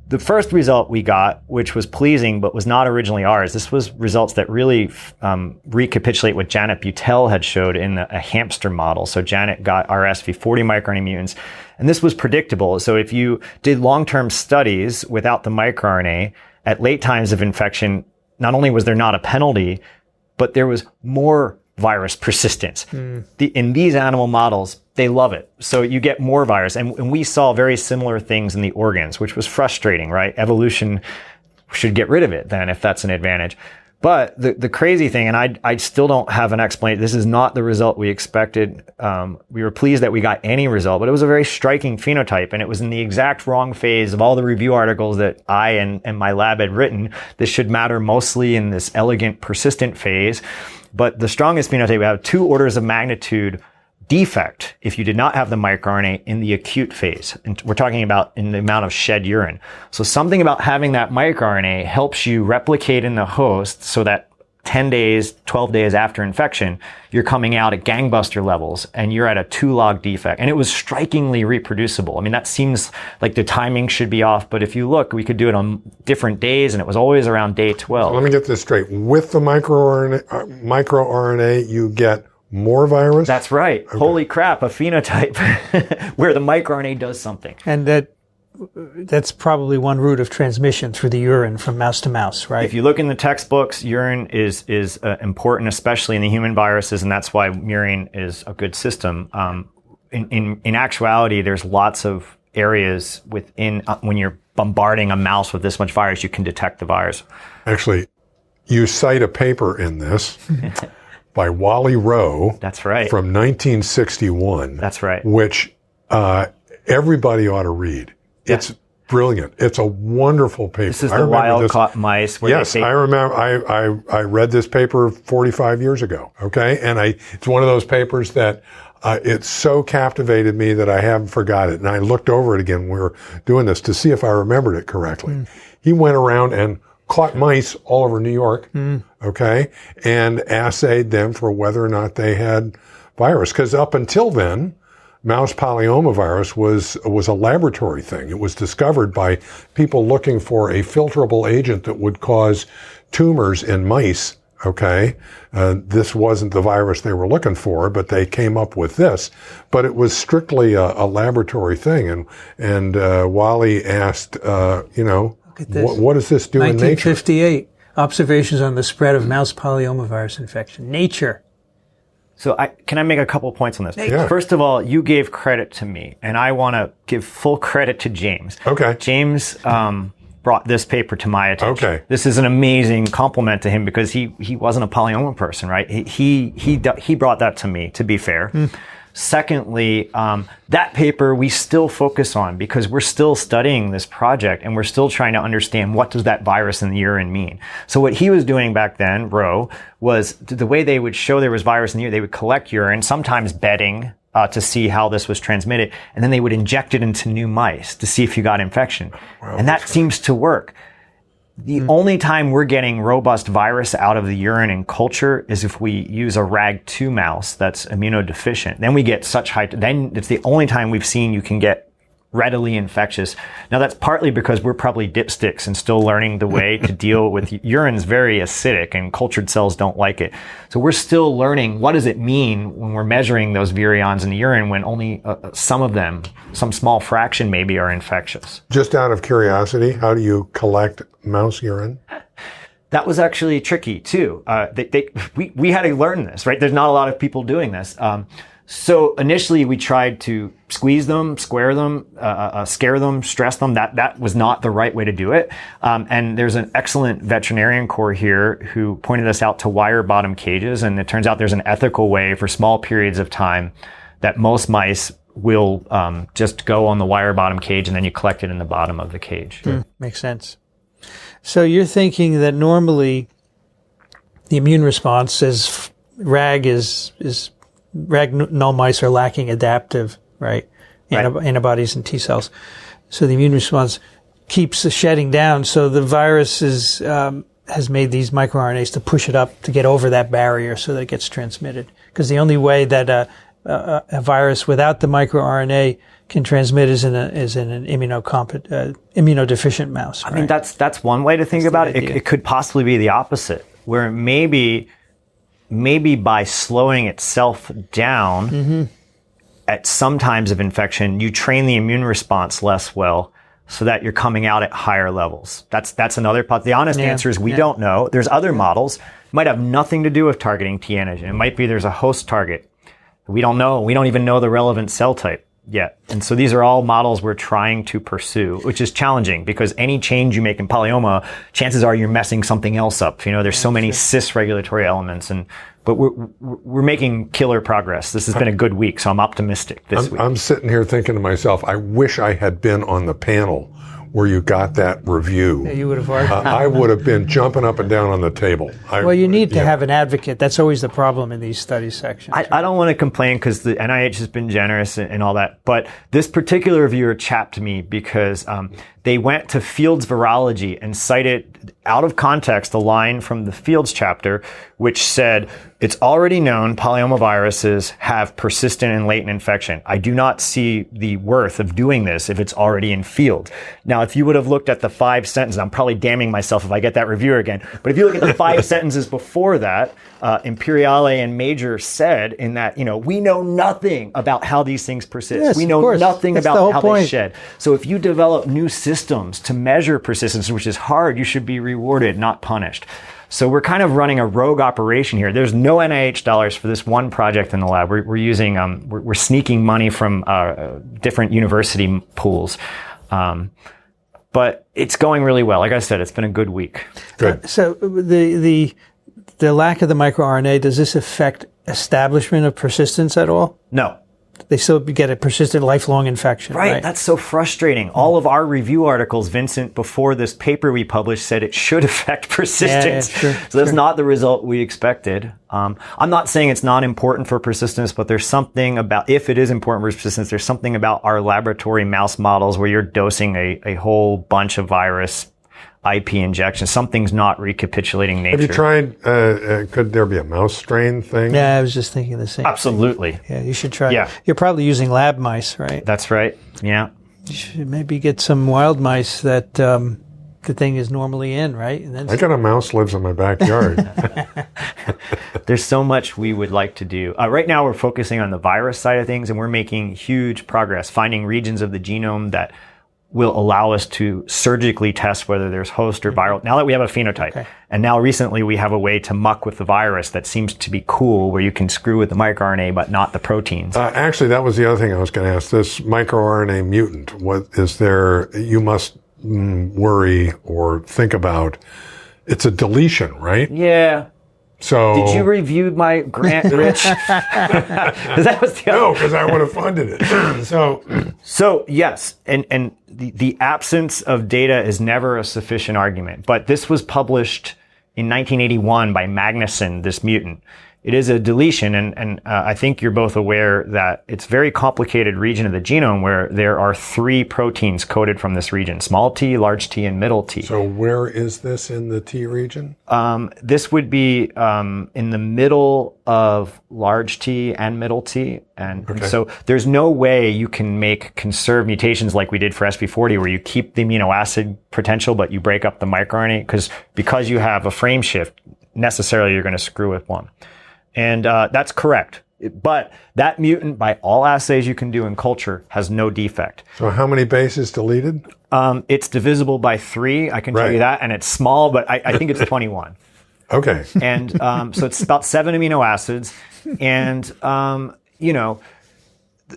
The first result we got, which was pleasing but was not originally ours, this was results that really recapitulate what Janet Butel had showed in a hamster model. So Janet got RSV 40 microRNA mutants, and this was predictable. So if you did long-term studies without the microRNA at late times of infection, not only was there not a penalty, but there was more virus persistence. In these animal models, they love it. So you get more virus. And we saw very similar things in the organs, which was frustrating, right? Evolution should get rid of it then if that's an advantage. But the crazy thing, and I still don't have an explanation, this is not the result we expected. We were pleased that we got any result, but it was a very striking phenotype, and it was in the exact wrong phase of all the review articles that I and my lab had written. This should matter mostly in this elegant, persistent phase. But the strongest phenotype, we have 2 orders of magnitude defect if you did not have the microRNA in the acute phase. And we're talking about in the amount of shed urine. So something about having that microRNA helps you replicate in the host so that 10 days, 12 days after infection, you're coming out at gangbuster levels and you're at a 2-log defect. And it was strikingly reproducible. I mean, that seems like the timing should be off, but if you look, we could do it on different days and it was always around day 12. So let me get this straight. With the microRNA, you get more virus? That's right. Okay. Holy crap, a phenotype where the microRNA does something. And that's probably one route of transmission through the urine from mouse to mouse, right? If you look in the textbooks, urine is important, especially in the human viruses, and that's why Murine is a good system. In actuality, there's lots of areas within when you're bombarding a mouse with this much virus, you can detect the virus. Actually, you cite a paper in this by Wally Rowe. That's right. From 1961. That's right. Which everybody ought to read. Yeah. It's brilliant. It's a wonderful paper. This is the wild-caught mice. Yes, I remember. I read this paper 45 years ago. Okay, and it's one of those papers that it so captivated me that I haven't forgot it. And I looked over it again when we were doing this to see if I remembered it correctly. He went around and caught mice all over New York. Okay, and assayed them for whether or not they had virus. Because up until then, mouse polyomavirus was a laboratory thing. It was discovered by people looking for a filterable agent that would cause tumors in mice. Okay, this wasn't the virus they were looking for, but they came up with this. But it was strictly a laboratory thing. And Wally asked, what does this do in nature? 1958, observations on the spread of mouse polyomavirus infection. Nature. So can I make a couple points on this? Yeah. First of all, you gave credit to me, and I want to give full credit to James. Okay. James brought this paper to my attention. Okay. This is an amazing compliment to him because he wasn't a polyoma person, right? He brought that to me, to be fair. Secondly, that paper we still focus on because we're still studying this project and we're still trying to understand what does that virus in the urine mean. So what he was doing back then, Rowe, was the way they would show there was virus in the urine, they would collect urine, sometimes bedding, to see how this was transmitted, and then they would inject it into new mice to see if you got infection. Wow, and that seems to work. The only time we're getting robust virus out of the urine in culture is if we use a RAG2 mouse that's immunodeficient. Then we get such high, then it's the only time we've seen you can get readily infectious. Now that's partly because we're probably dipsticks and still learning the way to deal with urine's very acidic and cultured cells don't like it. So we're still learning what does it mean when we're measuring those virions in the urine when only some of them, some small fraction maybe, are infectious. Just out of curiosity, how do you collect mouse urine? That was actually tricky too. We had to learn this, right? There's not a lot of people doing this. So initially we tried to squeeze them, square them, scare them, stress them. That was not the right way to do it. And there's an excellent veterinarian corps here who pointed us out to wire bottom cages. And it turns out there's an ethical way for small periods of time that most mice will just go on the wire bottom cage and then you collect it in the bottom of the cage. Makes sense. So you're thinking that normally the immune response is rag null mice are lacking adaptive, right? Antibodies and T cells. So the immune response keeps the shedding down. So the virus has made these microRNAs to push it up to get over that barrier so that it gets transmitted. Because the only way that a virus without the microRNA can transmit is in an immunodeficient mouse. Right? I mean, that's one way to think about it. It could possibly be the opposite, where maybe by slowing itself down at some times of infection, you train the immune response less well, so that you're coming out at higher levels. That's another part. The honest answer is we don't know. There's other models. It might have nothing to do with targeting T antigen. It might be there's a host target. We don't know. We don't even know the relevant cell type yet. And so these are all models we're trying to pursue, which is challenging because any change you make in polyoma, chances are you're messing something else up. There's so many cis regulatory elements, but we're making killer progress. This has been a good week, so I'm optimistic this week. I'm sitting here thinking to myself, I wish I had been on the panel where you got that review. Yeah, you would have argued. I would have been jumping up and down on the table. Well, you need to have an advocate. That's always the problem in these study sections. I don't want to complain because the NIH has been generous and all that, but this particular reviewer chapped me because they went to Fields Virology and cited out of context a line from the Fields chapter which said, it's already known polyomaviruses have persistent and latent infection. I do not see the worth of doing this if it's already in Field. Now, if you would have looked at the 5 sentences, I'm probably damning myself if I get that reviewer again, but if you look at the 5 sentences before that, Imperiale and Major said in that, we know nothing about how these things persist. Yes, we know nothing about how point. they shed. So if you develop new systems to measure persistence, which is hard, you should be rewarded, not punished. So we're kind of running a rogue operation here. There's no NIH dollars for this one project in the lab. We're using, we're sneaking money from different university pools. But it's going really well. Like I said, it's been a good week. Good. So the lack of the microRNA, does this affect establishment of persistence at all? No. They still get a persistent lifelong infection. Right. That's so frustrating. All of our review articles, Vincent, before this paper we published, said it should affect persistence. Sure, so that's not the result we expected. I'm not saying it's not important for persistence, but there's something about, if it is important for persistence, there's something about our laboratory mouse models where you're dosing a whole bunch of virus IP injections. Something's not recapitulating nature. Have you tried, could there be a mouse strain thing? Yeah, I was just thinking the same. Absolutely. Yeah, you should try. Yeah. You're probably using lab mice, right? That's right. Yeah. You should maybe get some wild mice that the thing is normally in, right? And then I got a mouse lives in my backyard. There's so much we would like to do. Right now we're focusing on the virus side of things, and we're making huge progress, finding regions of the genome that will allow us to surgically test whether there's host or viral. Now that we have a phenotype, and now recently we have a way to muck with the virus that seems to be cool, where you can screw with the microRNA but not the proteins. Actually, that was the other thing I was going to ask. This microRNA mutant, what is there? You must worry or think about. It's a deletion, right? Yeah. So did you review my grant, Rich? That was the no, because I would have funded it. So yes, and the absence of data is never a sufficient argument. But this was published in 1981 by Magnuson, this mutant. It is a deletion, and I think you're both aware that it's a very complicated region of the genome where there are 3 proteins coded from this region: small t, large T, and middle T. So where is this in the T region? This would be in the middle of large T and middle T. And so there's no way you can make conserved mutations like we did for SV40, where you keep the amino acid potential, but you break up the microRNA, because you have a frame shift, necessarily you're going to screw with one. And that's correct. But that mutant, by all assays you can do in culture, has no defect. So how many bases deleted? It's divisible by 3, I can tell you that, and it's small, but I think it's 21. Okay. And so it's about 7 amino acids. And,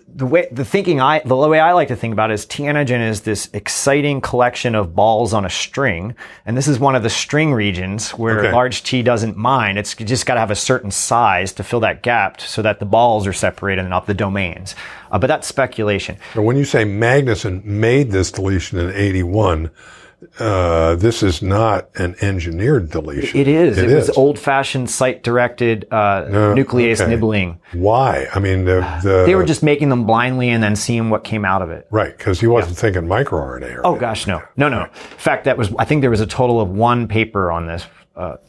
the way I like to think about it is T antigen is this exciting collection of balls on a string, and this is one of the string regions where large T doesn't mind. It's just got to have a certain size to fill that gap so that the balls are separated and not the domains. But that's speculation. So when you say Magnuson made this deletion in 81, this is not an engineered deletion. It is. It was old-fashioned site-directed nuclease nibbling. Why? I mean, they were just making them blindly and then seeing what came out of it. Right, because he wasn't thinking microRNA. Oh gosh, no. In fact, I think there was a total of one paper on this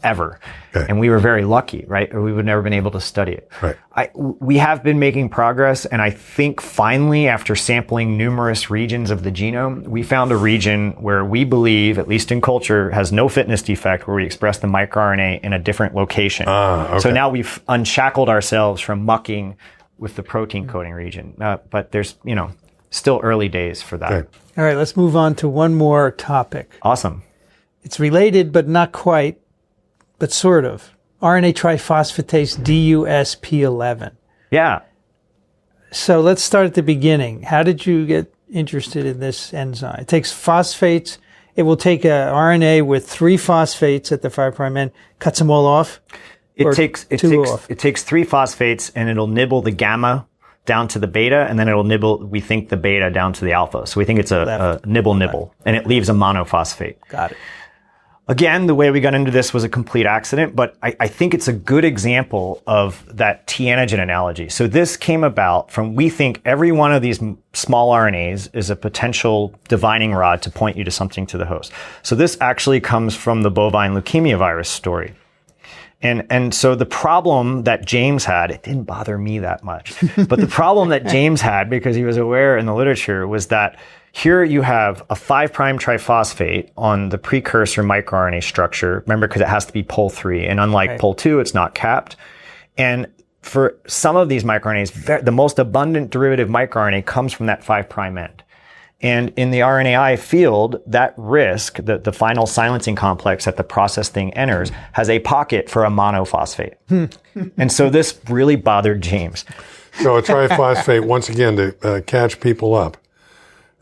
ever, and we were very lucky, right? Or we would have never been able to study it. Right. We have been making progress, and I think finally, after sampling numerous regions of the genome, we found a region where we believe, at least in culture, has no fitness defect, where we express the microRNA in a different location. So now we've unshackled ourselves from mucking with the protein coding region, but there's still early days for that. Okay. All right, let's move on to one more topic. Awesome. It's related, but not quite, but sort of. RNA triphosphatase DUSP11. Yeah. So let's start at the beginning. How did you get interested in this enzyme? It takes phosphates. It will take a RNA with 3 phosphates at the 5' end, cuts them all off. It takes 3 phosphates, and it'll nibble the gamma down to the beta, and then it'll nibble, we think, the beta down to the alpha. So we think it's a nibble, and it leaves a monophosphate. Got it. Again, the way we got into this was a complete accident, but I think it's a good example of that T antigen analogy. So this came about from, we think every one of these small RNAs is a potential divining rod to point you to something to the host. So this actually comes from the bovine leukemia virus story. And so the problem that James had, it didn't bother me that much, but the problem that James had, because he was aware in the literature, was that here you have a 5' triphosphate on the precursor microRNA structure. Remember, because it has to be pol3, and unlike pol2, it's not capped. And for some of these microRNAs, the most abundant derivative microRNA comes from that 5' end. And in the RNAi field, that risk, the final silencing complex that the process thing enters, has a pocket for a monophosphate. And so this really bothered James. So a triphosphate, once again, to catch people up,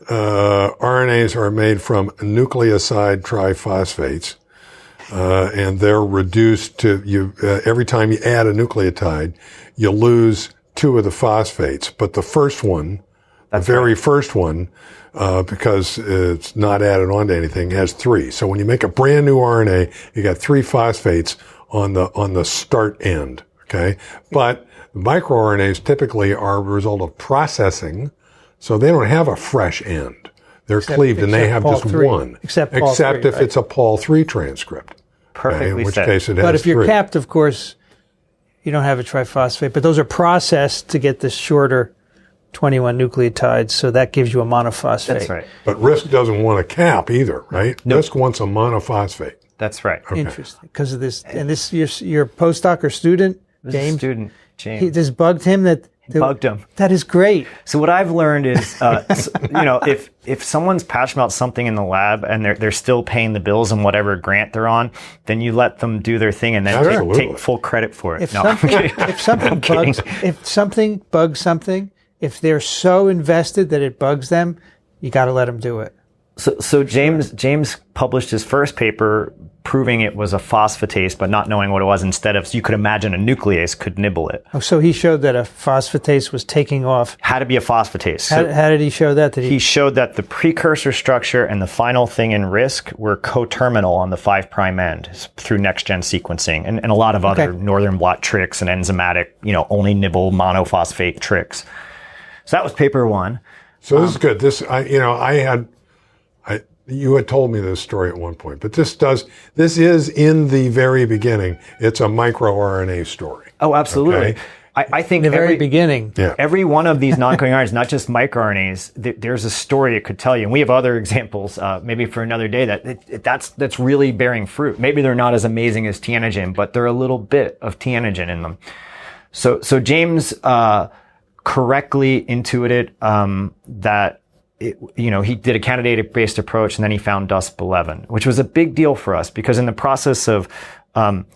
RNAs are made from nucleoside triphosphates, and they're reduced to, every time you add a nucleotide, you lose 2 of the phosphates. But the first one, first one, because it's not added onto anything, has 3. So when you make a brand new RNA, you got 3 phosphates on the start end. Okay. But microRNAs typically are a result of processing. So they don't have a fresh end. They're cleaved and they have just one. Except if it's a pol3 transcript. Perfectly in which said. case it has But if you're 3. capped, of course, you don't have a triphosphate. But those are processed to get this shorter 21 nucleotides, so that gives you a monophosphate. That's right. But RISC doesn't want a cap either, right? Nope. RISC wants a monophosphate. That's right. Okay. Interesting. Because of this, and this, your postdoc or student, James? Student, James. This bugged him Bugged him. That is great. So what I've learned is, if someone's passionate about something in the lab and they're still paying the bills and whatever grant they're on, then you let them do their thing and then take full credit for it. If something bugs something, if they're so invested that it bugs them, you got to let them do it. So James published his first paper proving it was a phosphatase, but not knowing what it was. Instead of, so you could imagine a nuclease could nibble it. Oh, so he showed that a phosphatase was taking off. Had to be a phosphatase. How did he show that? He showed that the precursor structure and the final thing in RISC were coterminal on the 5' end through next-gen sequencing and a lot of other northern blot tricks and enzymatic, only nibble monophosphate tricks. So that was paper 1. So this is good. You had told me this story at one point, but this is in the very beginning. It's a microRNA story. Oh, absolutely. Okay? I think in the very beginning. Yeah. Every one of these non-coding RNAs, not just microRNAs, there's a story it could tell you. And we have other examples, maybe for another day, that's really bearing fruit. Maybe they're not as amazing as T antigen, but they're a little bit of T antigen in them. So James correctly intuited that he did a candidate-based approach, and then he found DUSP11, which was a big deal for us because in the process of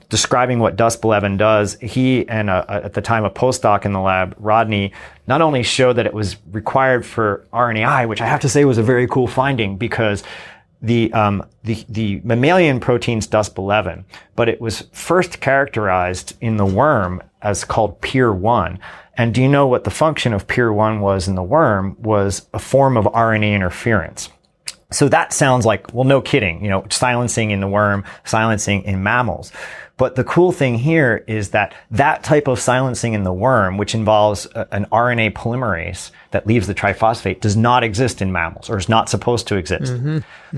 describing what DUSP11 does, he and at the time a postdoc in the lab, Rodney, not only showed that it was required for RNAi, which I have to say was a very cool finding because the mammalian protein's DUSP11, but it was first characterized in the worm as called PIR1. And do you know what the function of PIR1 was in the worm? Was a form of RNA interference. So that sounds like, well, no kidding, silencing in the worm, silencing in mammals. But the cool thing here is that type of silencing in the worm, which involves an RNA polymerase that leaves the triphosphate, does not exist in mammals, or is not supposed to exist.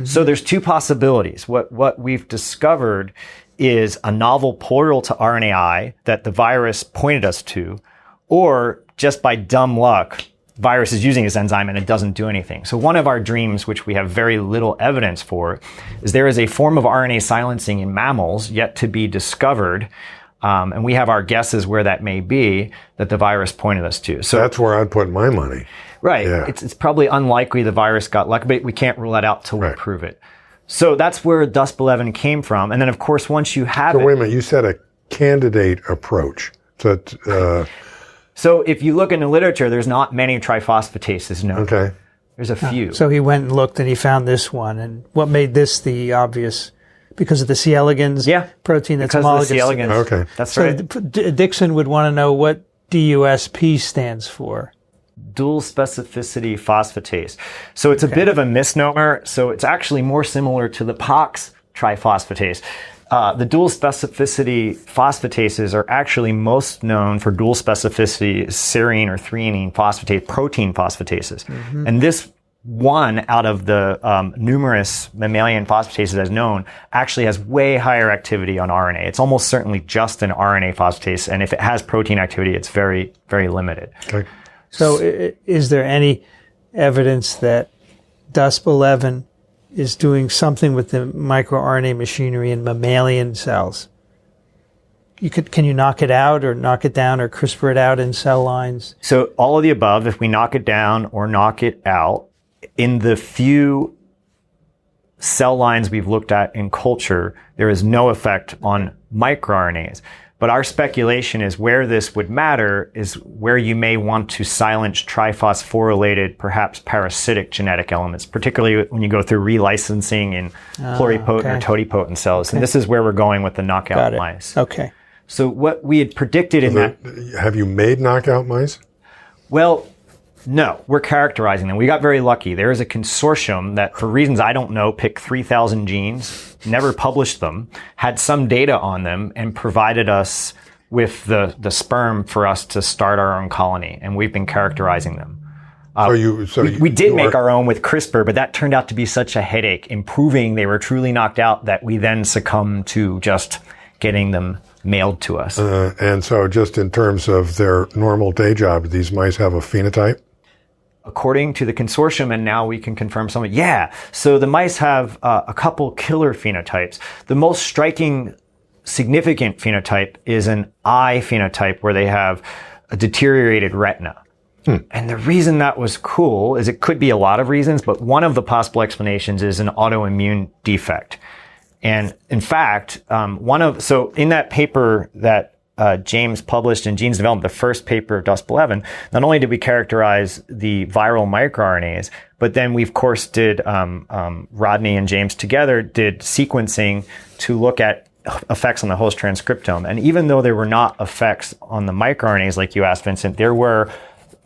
So there's two possibilities. What we've discovered is a novel portal to RNAi that the virus pointed us to, or just by dumb luck, virus is using this enzyme and it doesn't do anything. So one of our dreams, which we have very little evidence for, is there is a form of RNA silencing in mammals yet to be discovered. And we have our guesses where that may be, that the virus pointed us to. So that's where I'd put my money. Right. Yeah. It's probably unlikely the virus got lucky, but we can't rule that out till we prove it. So that's where DUSP11 came from. And then, of course, once you have So wait a minute, you said a candidate approach. So if you look in the literature, there's not many triphosphatases known. Okay. There's a few. So he went and looked and he found this one. And what made this the obvious? Because of the C. elegans protein that's homologous. Because of the C. elegans. Okay. That's so right. Dixon would want to know what DUSP stands for. Dual specificity phosphatase. So it's a bit of a misnomer. So it's actually more similar to the POX triphosphatase. The dual specificity phosphatases are actually most known for dual specificity serine or threonine phosphatase, protein phosphatases. And this one out of the numerous mammalian phosphatases as known actually has way higher activity on RNA. It's almost certainly just an RNA phosphatase. And if it has protein activity, it's very, very limited. Okay. So is there any evidence that DUSP11 is doing something with the microRNA machinery in mammalian cells? Can you knock it out or knock it down or CRISPR it out in cell lines? So all of the above, if we knock it down or knock it out, in the few cell lines we've looked at in culture, there is no effect on microRNAs. But our speculation is where this would matter is where you may want to silence triphosphorylated, perhaps parasitic genetic elements, particularly when you go through relicensing in pluripotent or totipotent cells. And this is where we're going with the knockout mice. Okay. So what we had predicted in that... Have you made knockout mice? Well, no, we're characterizing them. We got very lucky. There is a consortium that, for reasons I don't know, picked 3,000 genes, never published them, had some data on them, and provided us with the sperm for us to start our own colony. And we've been characterizing them. We did make our own with CRISPR, but that turned out to be such a headache in proving they were truly knocked out that we then succumbed to just getting them mailed to us. And so just in terms of their normal day job, these mice have a phenotype? According to the consortium, and now we can confirm some. Yeah. So the mice have a couple killer phenotypes. The most striking, significant phenotype is an eye phenotype where they have a deteriorated retina. And the reason that was cool is it could be a lot of reasons, but one of the possible explanations is an autoimmune defect. And in fact, so in that paper that James published in Genes Development, the first paper of DUSP11, not only did we characterize the viral microRNAs, but then we, of course, did, Rodney and James together did sequencing to look at effects on the host transcriptome. And even though there were not effects on the microRNAs, like you asked, Vincent, there were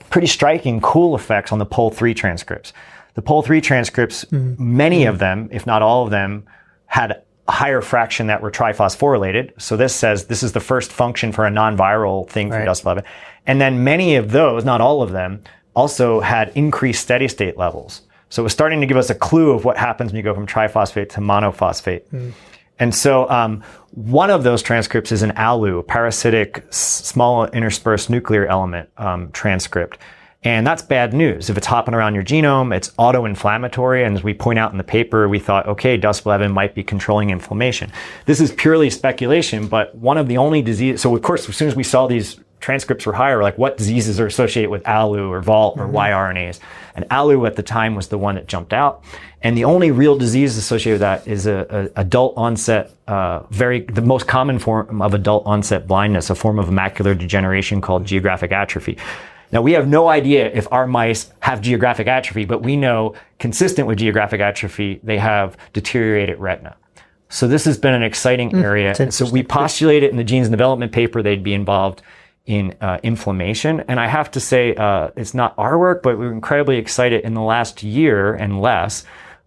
pretty striking, cool effects on the POL3 transcripts. The POL3 transcripts, many of them, if not all of them, had a higher fraction that were triphosphorylated. So this says this is the first function for a non-viral thing for DUSP11. And then many of those, not all of them, also had increased steady state levels. So it was starting to give us a clue of what happens when you go from triphosphate to monophosphate. And so one of those transcripts is an ALU, a parasitic small interspersed nuclear element transcript. And that's bad news. If it's hopping around your genome, it's auto-inflammatory. And as we point out in the paper, we thought, okay, DUSP11 might be controlling inflammation. This is purely speculation, but one of the only diseases, so of course, as soon as we saw these transcripts were higher, we're like, what diseases are associated with ALU or VALT or yRNAs? And ALU at the time was the one that jumped out. And the only real disease associated with that is a adult onset, the most common form of adult onset blindness, a form of macular degeneration called geographic atrophy. Now, we have no idea if our mice have geographic atrophy, but we know, consistent with geographic atrophy, they have deteriorated retina. So this has been an exciting area. And so we postulated in the Genes and Development paper they'd be involved in inflammation. And I have to say, it's not our work, but we're incredibly excited in the last year and less.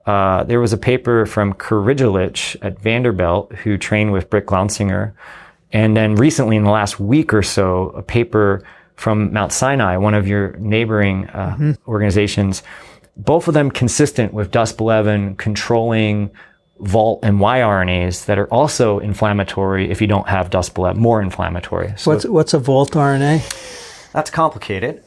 there was a paper from Kirijilich at Vanderbilt who trained with Britt Glaunsinger. And then recently, in the last week or so, a paper from Mount Sinai, one of your neighboring organizations, both of them consistent with DUSP11 controlling Volt and yRNAs that are also inflammatory if you don't have DUSP11, more inflammatory. So What's a Volt RNA? That's complicated.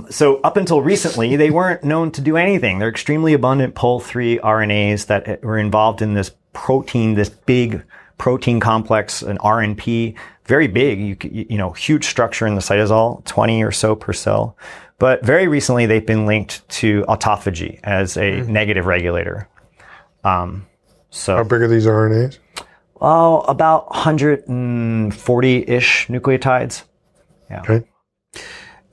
So up until recently, they weren't known to do anything. They're extremely abundant pol-3 RNAs that were involved in this protein, this big protein complex, an RNP, very big, you know, huge structure in the cytosol, 20 or so per cell. But very recently, they've been linked to autophagy as a negative regulator. So how big are these RNAs? Well, about 140-ish nucleotides. Yeah. Okay.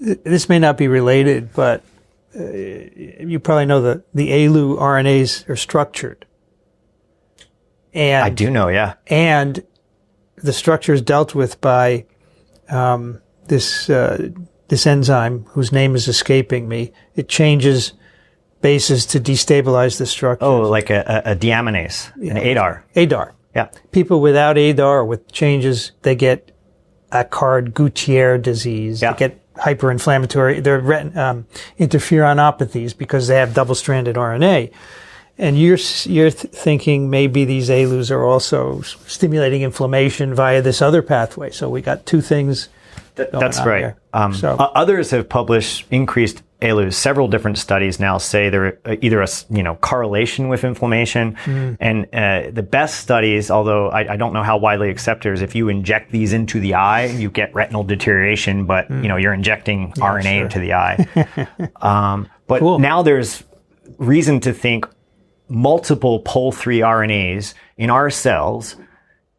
This may not be related, but you probably know that the ALU RNAs are structured. And I do know, yeah. And the structure is dealt with by this enzyme whose name is escaping me. It changes bases to destabilize the structure. Oh, like a deaminase, an ADAR. ADAR. Yeah. People without ADAR, with changes, they get Achard-Gutierrez disease. Yeah. They get hyperinflammatory. They're interferonopathies because they have double-stranded RNA. And you're thinking maybe these ALUs are also stimulating inflammation via this other pathway. So we got two things. That's right. Others have published increased ALUs. Several different studies now say they're either a correlation with inflammation, and the best studies, although I don't know how widely accepted, is if you inject these into the eye, you get retinal deterioration, but you're injecting RNA into the eye. But now there's reason to think multiple pol-3 RNAs in our cells,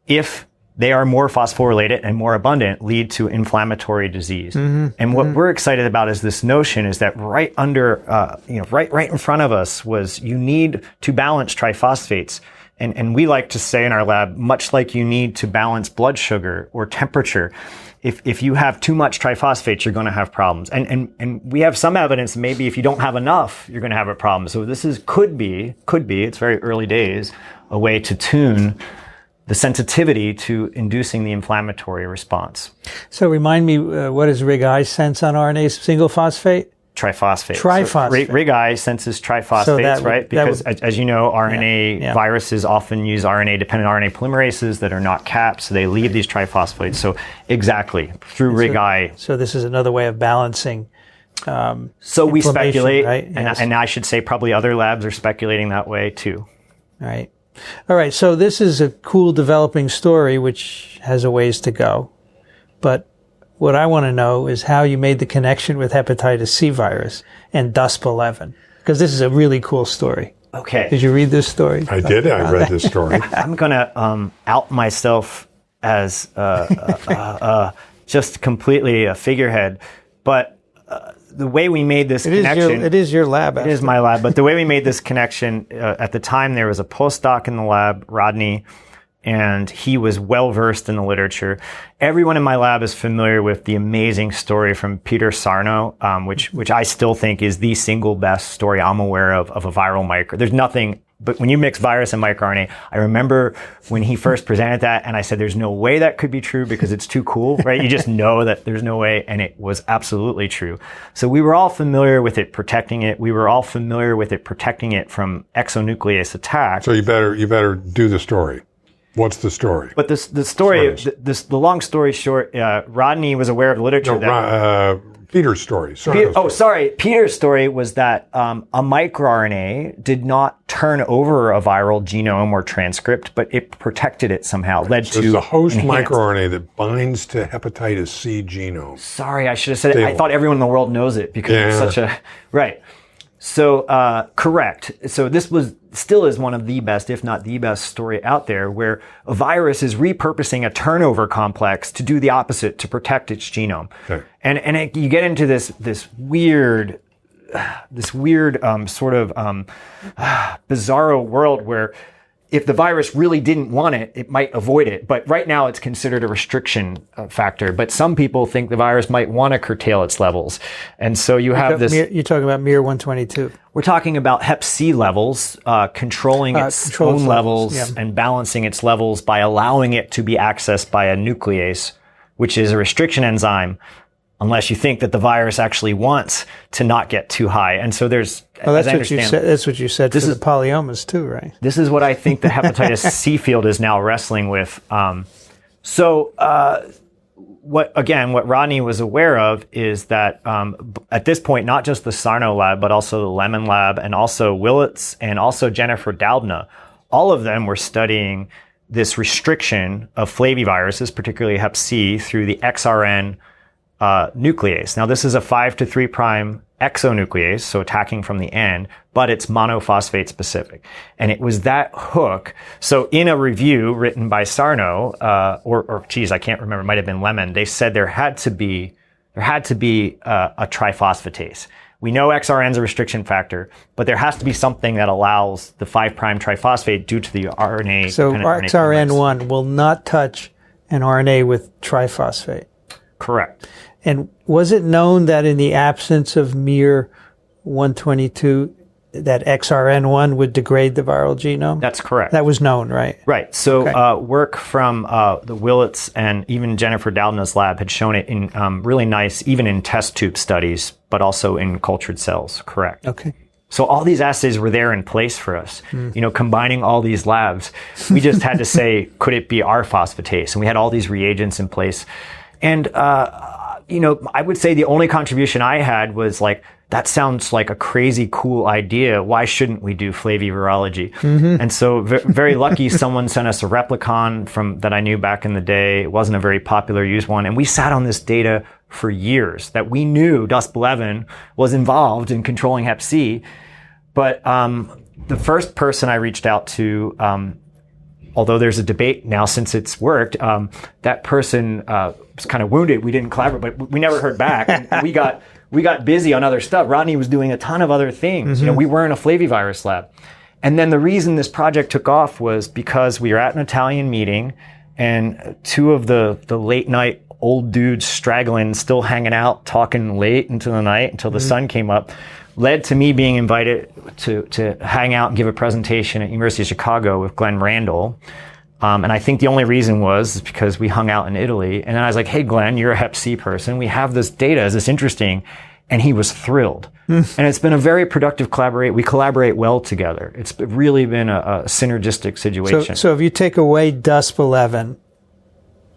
if they are more phosphorylated and more abundant, lead to inflammatory disease. And what we're excited about is this notion is that right under, right in front of us was you need to balance triphosphates. And we like to say in our lab, much like you need to balance blood sugar or temperature, if you have too much triphosphates, you're going to have problems. And we have some evidence maybe if you don't have enough, you're going to have a problem. So this could be, it's very early days, a way to tune the sensitivity to inducing the inflammatory response. So remind me, what does RIG-I sense on RNA? Single phosphate? Triphosphates. Triphosphate. So RIG-I senses triphosphates, right? Because as you know, RNA viruses often use RNA-dependent RNA polymerases that are not capped, so they leave these triphosphates. So exactly, through RIG-I. So this is another way of balancing So we speculate, right? and I should say probably other labs are speculating that way too. Right. All right, so this is a cool developing story which has a ways to go. But what I want to know is how you made the connection with hepatitis C virus and DUSP11, because this is a really cool story. Okay. Did you read this story? I did. I read this story. I'm going to out myself as just completely a figurehead, but the way we made this connection... It is your lab. It is my lab, but the way we made this connection, at the time there was a postdoc in the lab, Rodney, and he was well-versed in the literature. Everyone in my lab is familiar with the amazing story from Peter Sarno, which I still think is the single best story I'm aware of a viral micro. There's nothing, but when you mix virus and microRNA, I remember when he first presented that, and I said, there's no way that could be true because it's too cool, right? You just know that there's no way, and it was absolutely true. So we were all familiar with it protecting it. We were all familiar with it protecting it from exonuclease attack. So you better do the story. What's the story? But the story, the long story short, Rodney was aware of the literature. Peter's story. Peter's story was that a microRNA did not turn over a viral genome or transcript, but it protected it somehow. It's a host microRNA that binds to hepatitis C genome. Sorry, I should have said it. I thought everyone in the world knows it because it's such a... Right. So, correct. So this still is one of the best, if not the best story out there where a virus is repurposing a turnover complex to do the opposite, to protect its genome. Okay. And you get into this weird sort of bizarro world where if the virus really didn't want it, it might avoid it. But right now it's considered a restriction factor. But some people think the virus might want to curtail its levels. And so you have this... You're talking about miR-122. We're talking about hep C levels, controlling its own levels and balancing its levels by allowing it to be accessed by a nuclease, which is a restriction enzyme, unless you think that the virus actually wants to not get too high. And so there's, that's what you said. That's what you said for the polyomas too, right? This is what I think the hepatitis C field is now wrestling with. What Rodney was aware of is that at this point, not just the Sarno lab, but also the Lemon lab, and also Willits, and also Jennifer Doudna, all of them were studying this restriction of flaviviruses, particularly hep C, through the XRN nuclease. Now, this is a 5' to 3' exonuclease, so attacking from the end, but it's monophosphate specific. And it was that hook. So in a review written by Sarno, I can't remember, it might have been Lemon, they said there had to be a triphosphatase. We know XRN is a restriction factor, but there has to be something that allows the 5' triphosphate due to the RNA. So XRN1 will not touch an RNA with triphosphate. Correct. And was it known that in the absence of miR-122, that XRN1 would degrade the viral genome? That's correct. That was known, right? Right. So work from the Willits and even Jennifer Doudna's lab had shown it in really nice, even in test tube studies, but also in cultured cells. Correct. Okay. So all these assays were there in place for us. Combining all these labs, we just had to say, could it be R phosphatase? And we had all these reagents in place. And, I would say the only contribution I had was like, that sounds like a crazy cool idea. Why shouldn't we do flavivirology? And so very lucky someone sent us a replicon that I knew back in the day. It wasn't a very popular used one. And we sat on this data for years that we knew DUS11 was involved in controlling hep C. But the first person I reached out to, although there's a debate now since it's worked, that person was kind of wounded. We didn't collaborate, but we never heard back. And we got busy on other stuff. Rodney was doing a ton of other things. We weren't a flavivirus lab. And then the reason this project took off was because we were at an Italian meeting, and two of the late night old dudes straggling, still hanging out, talking late into the night until the sun came up, led to me being invited to hang out and give a presentation at University of Chicago with Glenn Randall. And I think the only reason was because we hung out in Italy. And then I was like, hey, Glenn, you're a hep C person. We have this data. Is this interesting? And he was thrilled. And it's been a very productive collaborate. We collaborate well together. It's really been a synergistic situation. So if you take away DUS11,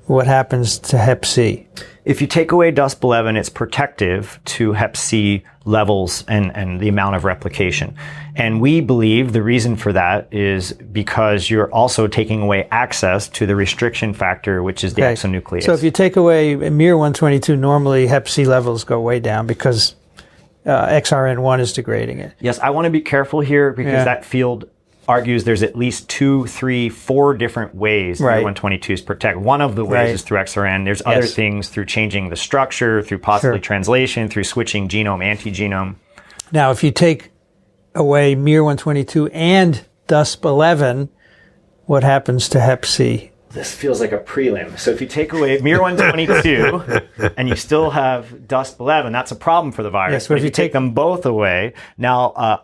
what happens to hep C? If you take away DUS11, it's protective to hep C levels and the amount of replication. And we believe the reason for that is because you're also taking away access to the restriction factor, which is the exonuclease. So if you take away miR-122, normally hep C levels go way down because XRN1 is degrading it. Yes, I want to be careful here because that field argues there's at least 2, 3, 4 different ways miR-122s protect. One of the ways is through XRN. There's other things through changing the structure, through possibly translation, through switching genome, antigenome. Now, if you take away miR-122 and DUS11, what happens to hep C? This feels like a prelim. So if you take away miR-122 and you still have DUS11, that's a problem for the virus. Yes, but if you take them both away, now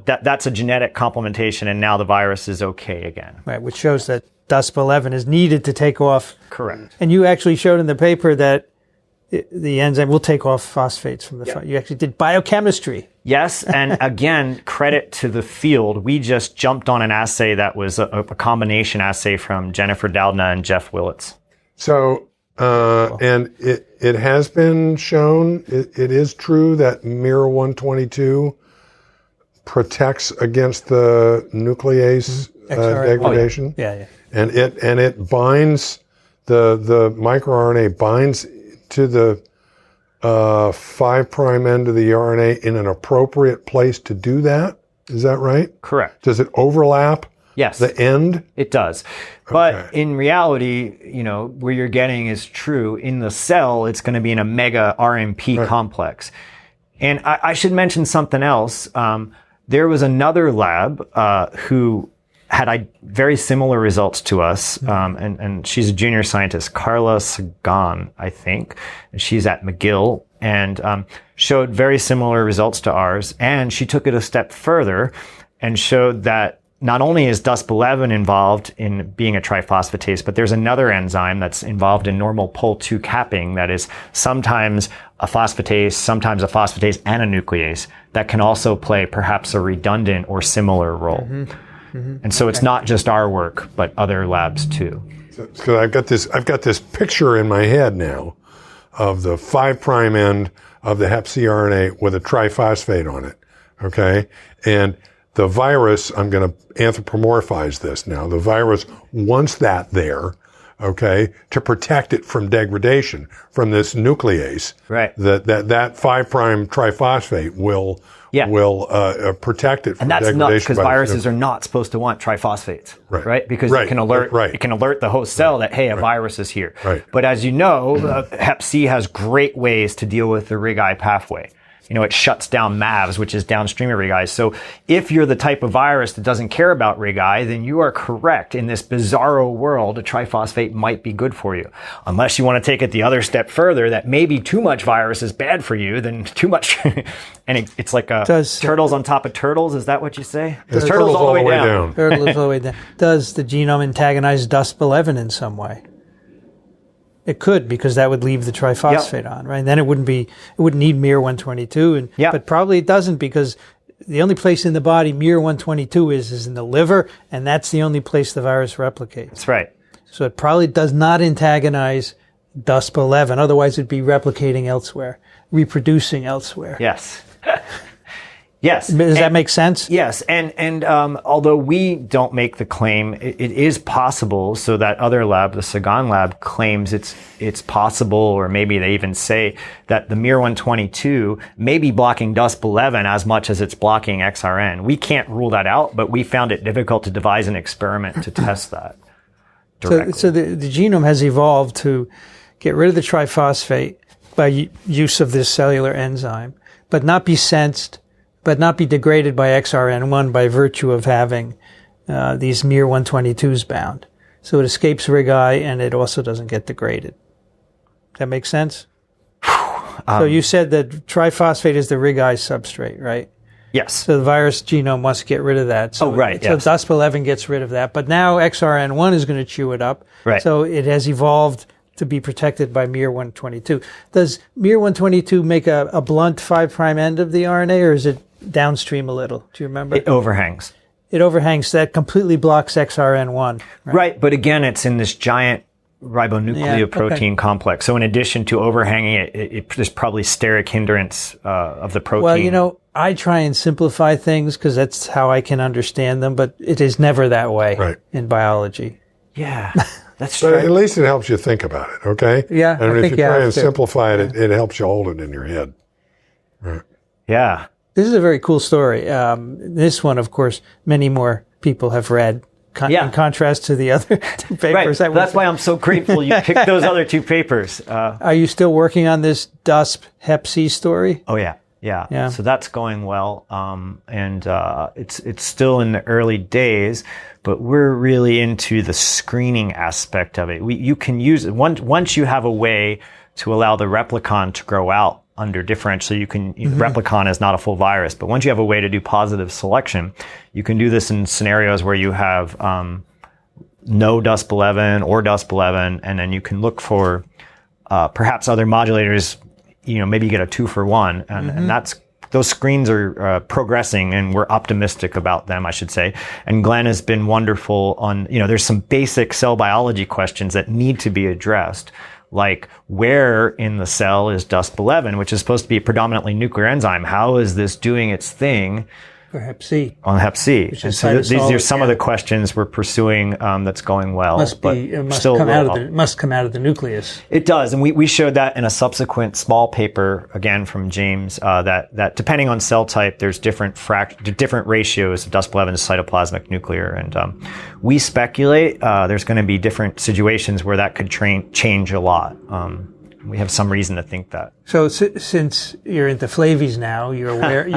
that's a genetic complementation, and now the virus is okay again. Right, which shows that DUS11 is needed to take off. Correct. And you actually showed in the paper that the enzyme will take off phosphates from the you actually did biochemistry. Yes, and again, credit to the field. We just jumped on an assay that was a combination assay from Jennifer Doudna and Jeff Willits. So, and it has been shown, it is true that miR-122 protects against the nuclease degradation. And it binds, the microRNA binds to the 5' end of the RNA in an appropriate place to do that. Is that right? Correct. Does it overlap the end? It does. But in reality, where you're getting is true. In the cell, it's going to be in a mega RMP complex. And I should mention something else. There was another lab who had very similar results to us. And she's a junior scientist, Carla Sagan, I think. And she's at McGill and showed very similar results to ours. And she took it a step further and showed that not only is DUSP11 involved in being a triphosphatase, but there's another enzyme that's involved in normal POL2 capping that is sometimes a phosphatase and a nuclease that can also play perhaps a redundant or similar role. And so it's not just our work, but other labs too. So I've got this picture in my head now of the 5' end of the hep C RNA with a triphosphate on it. Okay. And the virus, I'm going to anthropomorphize this now. The virus wants that there, okay, to protect it from degradation from this nuclease. Right. That 5' triphosphate will protect it from and that's degradation. nuts because viruses are not supposed to want triphosphates, right? Because it can alert the host cell that, hey, a virus is here. Right. But as you know, hep C has great ways to deal with the RIG-I pathway. You know, it shuts down MAVs, which is downstream of RIG-I. So if you're the type of virus that doesn't care about RIG-I, then you are correct. In this bizarro world, a triphosphate might be good for you. Unless you want to take it the other step further, that maybe too much virus is bad for you, then too much. And it's like turtles on top of turtles. Is that what you say? Because turtles all the way down. Turtles all the way down. Does the genome antagonize DUSP11 in some way? It could, because that would leave the triphosphate on, right? And then it wouldn't need miR-122, but probably it doesn't, because the only place in the body miR-122 is in the liver, and that's the only place the virus replicates. That's right. So it probably does not antagonize DUSP11. Otherwise, it'd be replicating elsewhere, reproducing elsewhere. Yes. Yes. Does that make sense? Yes. And although we don't make the claim, it is possible. So that other lab, the Sagan lab, claims it's possible, or maybe they even say that the miR-122 may be blocking DUSP11 as much as it's blocking XRN. We can't rule that out, but we found it difficult to devise an experiment to test that directly. So the genome has evolved to get rid of the triphosphate by use of this cellular enzyme, but not be sensed, but not be degraded by XRN1 by virtue of having these miR-122s bound. So it escapes RIG-I, and it also doesn't get degraded. Does that make sense? So you said that triphosphate is the RIG-I substrate, right? Yes. So the virus genome wants to get rid of that. So yes. So DUSP11 gets rid of that. But now XRN1 is going to chew it up. Right. So it has evolved to be protected by miR-122. Does miR-122 make a blunt 5' end of the RNA, or is it downstream a little? Do you remember? It overhangs. It overhangs. That completely blocks XRN1. Right. But again, it's in this giant ribonucleoprotein complex. So in addition to overhanging it, there's probably steric hindrance of the protein. Well, you know, I try and simplify things because that's how I can understand them, but it is never that way in biology. Yeah. That's but right. At least it helps you think about it, okay? Yeah. And if you try and simplify it, it helps you hold it in your head. Right. Yeah. This is a very cool story. This one, of course, many more people have read, in contrast to the other two papers. Right. That's why I'm so grateful you picked those other two papers. Are you still working on this DUSP Hep C story? Oh, yeah. Yeah. So that's going well. And it's still in the early days, but we're really into the screening aspect of it. You can use it once you have a way to allow the replicon to grow out under differential. So you can, replicon is not a full virus, but once you have a way to do positive selection, you can do this in scenarios where you have, no DUSP11 or DUSP11, and then you can look for, perhaps other modulators. You know, maybe you get a 2-for-1, and those screens are progressing, and we're optimistic about them, I should say. And Glenn has been wonderful on, there's some basic cell biology questions that need to be addressed, like where in the cell is DUSP11, which is supposed to be a predominantly nuclear enzyme. How is this doing its thing? For Hep C. On Hep C. And so these are some of the questions we're pursuing that's going well. Must come out of the nucleus. It does. And we showed that in a subsequent small paper, again, from James, that depending on cell type, there's different ratios of DUSP11 to cytoplasmic nuclear. And we speculate there's going to be different situations where that could change a lot. We have some reason to think that. So since you're into flavies now, you're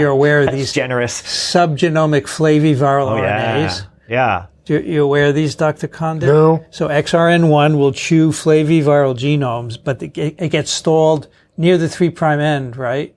aware of these generous subgenomic flaviviral RNAs. Yeah. You aware of these, Dr. Condit? No. So XRN1 will chew flaviviral genomes, but it gets stalled near the 3' end, right?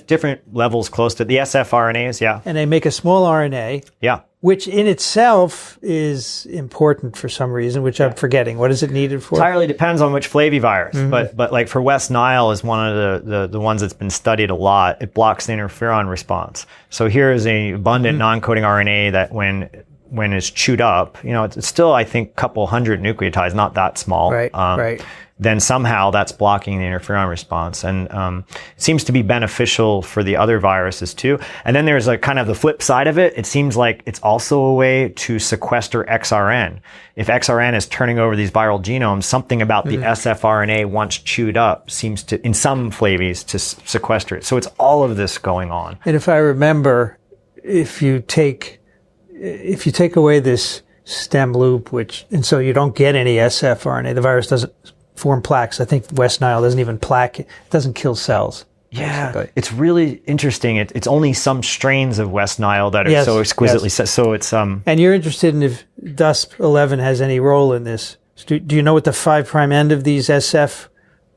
Different levels close to the sfRNAs, yeah. And they make a small RNA, Yeah. which in itself is important for some reason, which I'm forgetting. What is it needed for? Entirely depends on which flavivirus, but like for West Nile is one of the ones that's been studied a lot. It blocks the interferon response. So here is a abundant non-coding RNA that when it's chewed up, it's still, I think, a couple hundred nucleotides, not that small. Right, right. Then somehow that's blocking the interferon response. And it seems to be beneficial for the other viruses too. And then there's a kind of the flip side of it. It seems like it's also a way to sequester XRN. If XRN is turning over these viral genomes, something about the sfRNA once chewed up seems to, in some flavies, to sequester it. So it's all of this going on. And if I remember, if you take away this stem loop, and so you don't get any sfRNA, the virus doesn't form plaques. I think West Nile doesn't even plaque. It doesn't kill cells. Yeah, basically. It's really interesting. It's only some strains of West Nile that are so exquisitely set. So it's And you're interested in if DUSP11 has any role in this. Do you know what the 5' end of these SF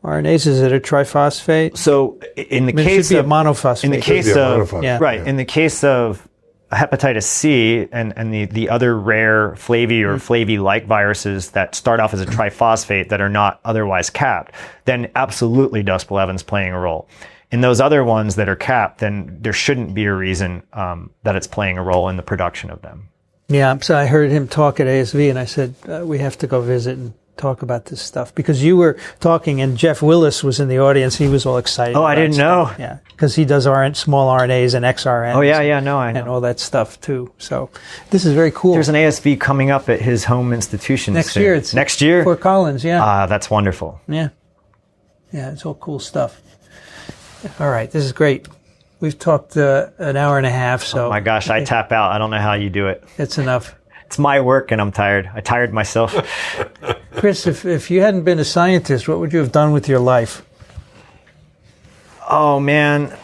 RNAs is? It a triphosphate? So in the it case should be of a monophosphate. in the case of yeah. in the case of hepatitis C and the other rare flavy or flavy-like viruses that start off as a triphosphate that are not otherwise capped, then absolutely DUSP11 is playing a role. In those other ones that are capped, then there shouldn't be a reason that it's playing a role in the production of them. Yeah, so I heard him talk at ASV, and I said, we have to go visit and talk about this stuff. Because you were talking, and Jeff Willis was in the audience. He was all excited. Oh, I didn't know. Yeah, because he does small RNAs and XRNs. Oh, yeah, no, I know. And all that stuff, too. So this is very cool. There's an ASV coming up at his home institution next soon. year. Next year? Fort Collins, yeah. That's wonderful. Yeah. Yeah, it's all cool stuff. All right, this is great. We've talked an hour and a half, so... Oh my gosh, I tap out. I don't know how you do it. It's enough. It's my work and I'm tired. I tired myself. Chris, if you hadn't been a scientist, what would you have done with your life? Oh, man.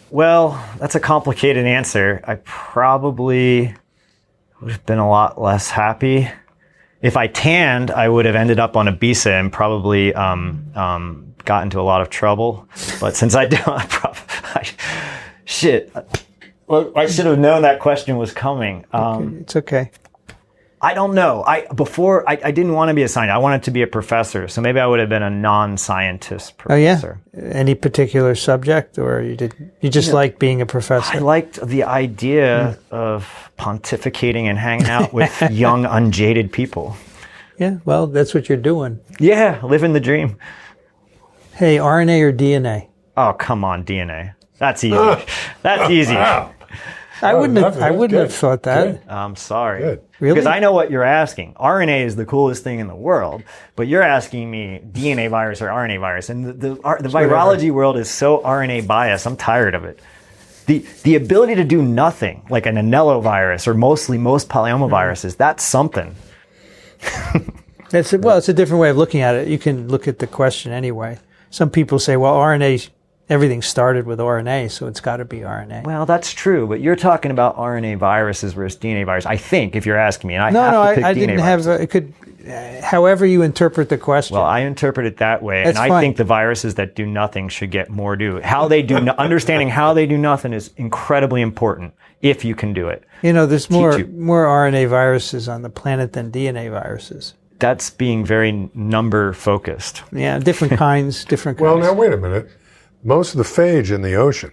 Well, that's a complicated answer. I probably would have been a lot less happy. If I tanned, I would have ended up on Ibiza and probably got into a lot of trouble. But since I don't, shit. Well, I should have known that question was coming. It's okay. I don't know. I didn't want to be a scientist. I wanted to be a professor. So maybe I would have been a non-scientist professor. Oh, yeah? Any particular subject, or you just liked being a professor? I liked the idea of pontificating and hanging out with young, unjaded people. Yeah, well, that's what you're doing. Yeah, living the dream. Hey, RNA or DNA? Oh, come on, DNA. That's easy. That's easy. Wow. I wouldn't have thought that. Good. I'm sorry. Good. Really? Because I know what you're asking. RNA is the coolest thing in the world, but you're asking me DNA virus or RNA virus. And the virology world is so RNA biased. I'm tired of it. The ability to do nothing, like an Anello virus or most polyomaviruses, that's something. It's a different way of looking at it. You can look at the question anyway. Some people say, well, RNA, everything started with RNA, so it's got to be RNA. Well, that's true, but you're talking about RNA viruses versus DNA viruses. I think, if you're asking me, and I didn't have. It could, however you interpret the question. Well, I interpret it that way, That's and fine. I think the viruses that do nothing should get more due. How they do, understanding how they do nothing is incredibly important if you can do it. There's more RNA viruses on the planet than DNA viruses. That's being very number focused. Yeah, different kinds. Well, now wait a minute. Most of the phage in the ocean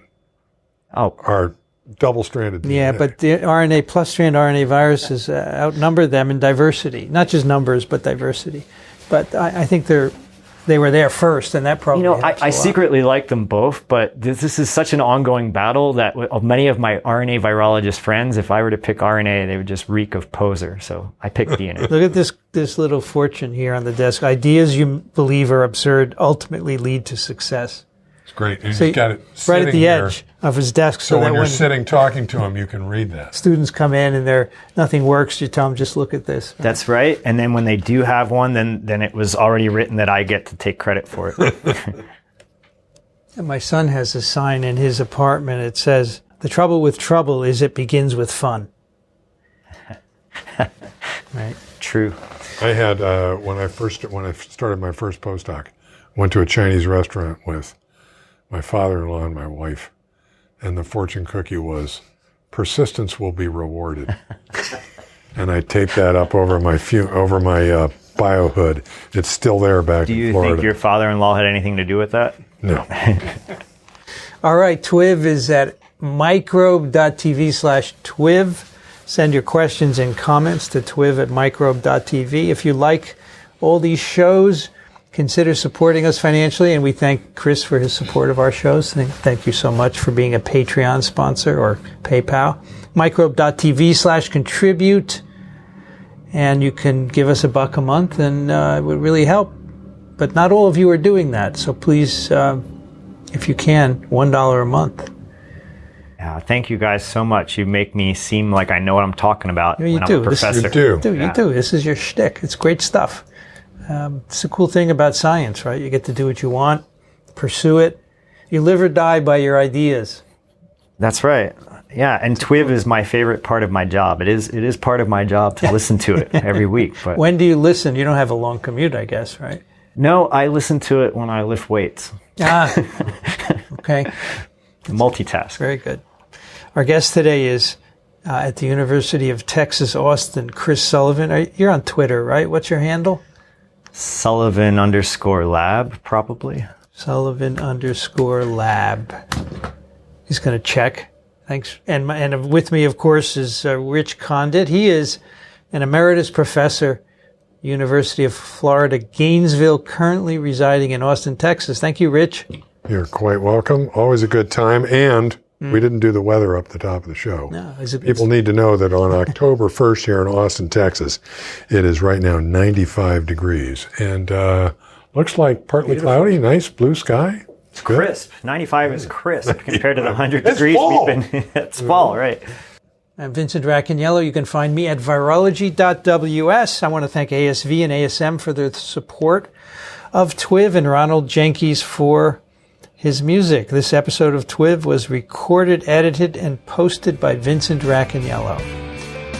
are double-stranded DNA. Yeah, but the RNA plus strand RNA viruses outnumber them in diversity. Not just numbers, but diversity. But I think they were there first, and that probably helps a lot. I secretly like them both, but this is such an ongoing battle that of many of my RNA virologist friends, if I were to pick RNA, they would just reek of poser. So I picked DNA. Look at this little fortune here on the desk. Ideas you believe are absurd ultimately lead to success. It's great. And So he's got it right at the there. edge of his desk, So that when you're sitting talking to him, you can read that. students come in and nothing works, you tell them, just look at this. That's right. And then when they do have one, then it was already written that I get to take credit for it. And my son has a sign in his apartment. It says, "The trouble with trouble is it begins with fun." Right. True. I had when I started my first postdoc, went to a Chinese restaurant with my father-in-law and my wife, and the fortune cookie was, persistence will be rewarded. And I taped that up over my bio hood. It's still there back in Florida. Do you think your father-in-law had anything to do with that? No. All right, TWiV is at microbe.tv/TWiV. Send your questions and comments to twiv@microbe.tv. If you like all these shows, consider supporting us financially, and we thank Chris for his support of our shows. Thank you so much for being a Patreon sponsor or PayPal. Microbe.tv/contribute, and you can give us $1 a month, and it would really help. But not all of you are doing that, so please, if you can, $1 a month. Yeah, thank you guys so much. You make me seem like I know what I'm talking about when I'm a professor. You do. You do. This is your shtick. It's great stuff. It's the cool thing about science, right? You get to do what you want, pursue it. You live or die by your ideas. That's right. Yeah, and TWiV is my favorite part of my job. It is part of my job to listen to it every week. But when do you listen? You don't have a long commute, I guess, right? No, I listen to it when I lift weights. Okay. Multitask. Very good. Our guest today is at the University of Texas, Austin, Chris Sullivan. You're on Twitter, right? What's your handle? Sullivan_lab, probably. Sullivan_lab. He's going to check. Thanks. And with me, of course, is Rich Condit. He is an emeritus professor, University of Florida, Gainesville, currently residing in Austin, Texas. Thank you, Rich. You're quite welcome. Always a good time. And we didn't do the weather up the top of the show. No, people need to know that on October 1st here in Austin, Texas, it is right now 95 degrees. And looks like partly cloudy, nice blue sky. It's crisp. 95 is crisp compared to the 100 degrees we've been. It's fall, right? I'm Vincent Racaniello. You can find me at virology.ws. I want to thank ASV and ASM for their support of TWiV and Ronald Jenkins for his music. This episode of TWiV was recorded, edited, and posted by Vincent Racaniello.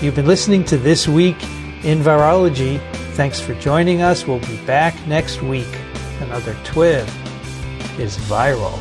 You've been listening to This Week in Virology. Thanks for joining us. We'll be back next week. Another TWiV is viral.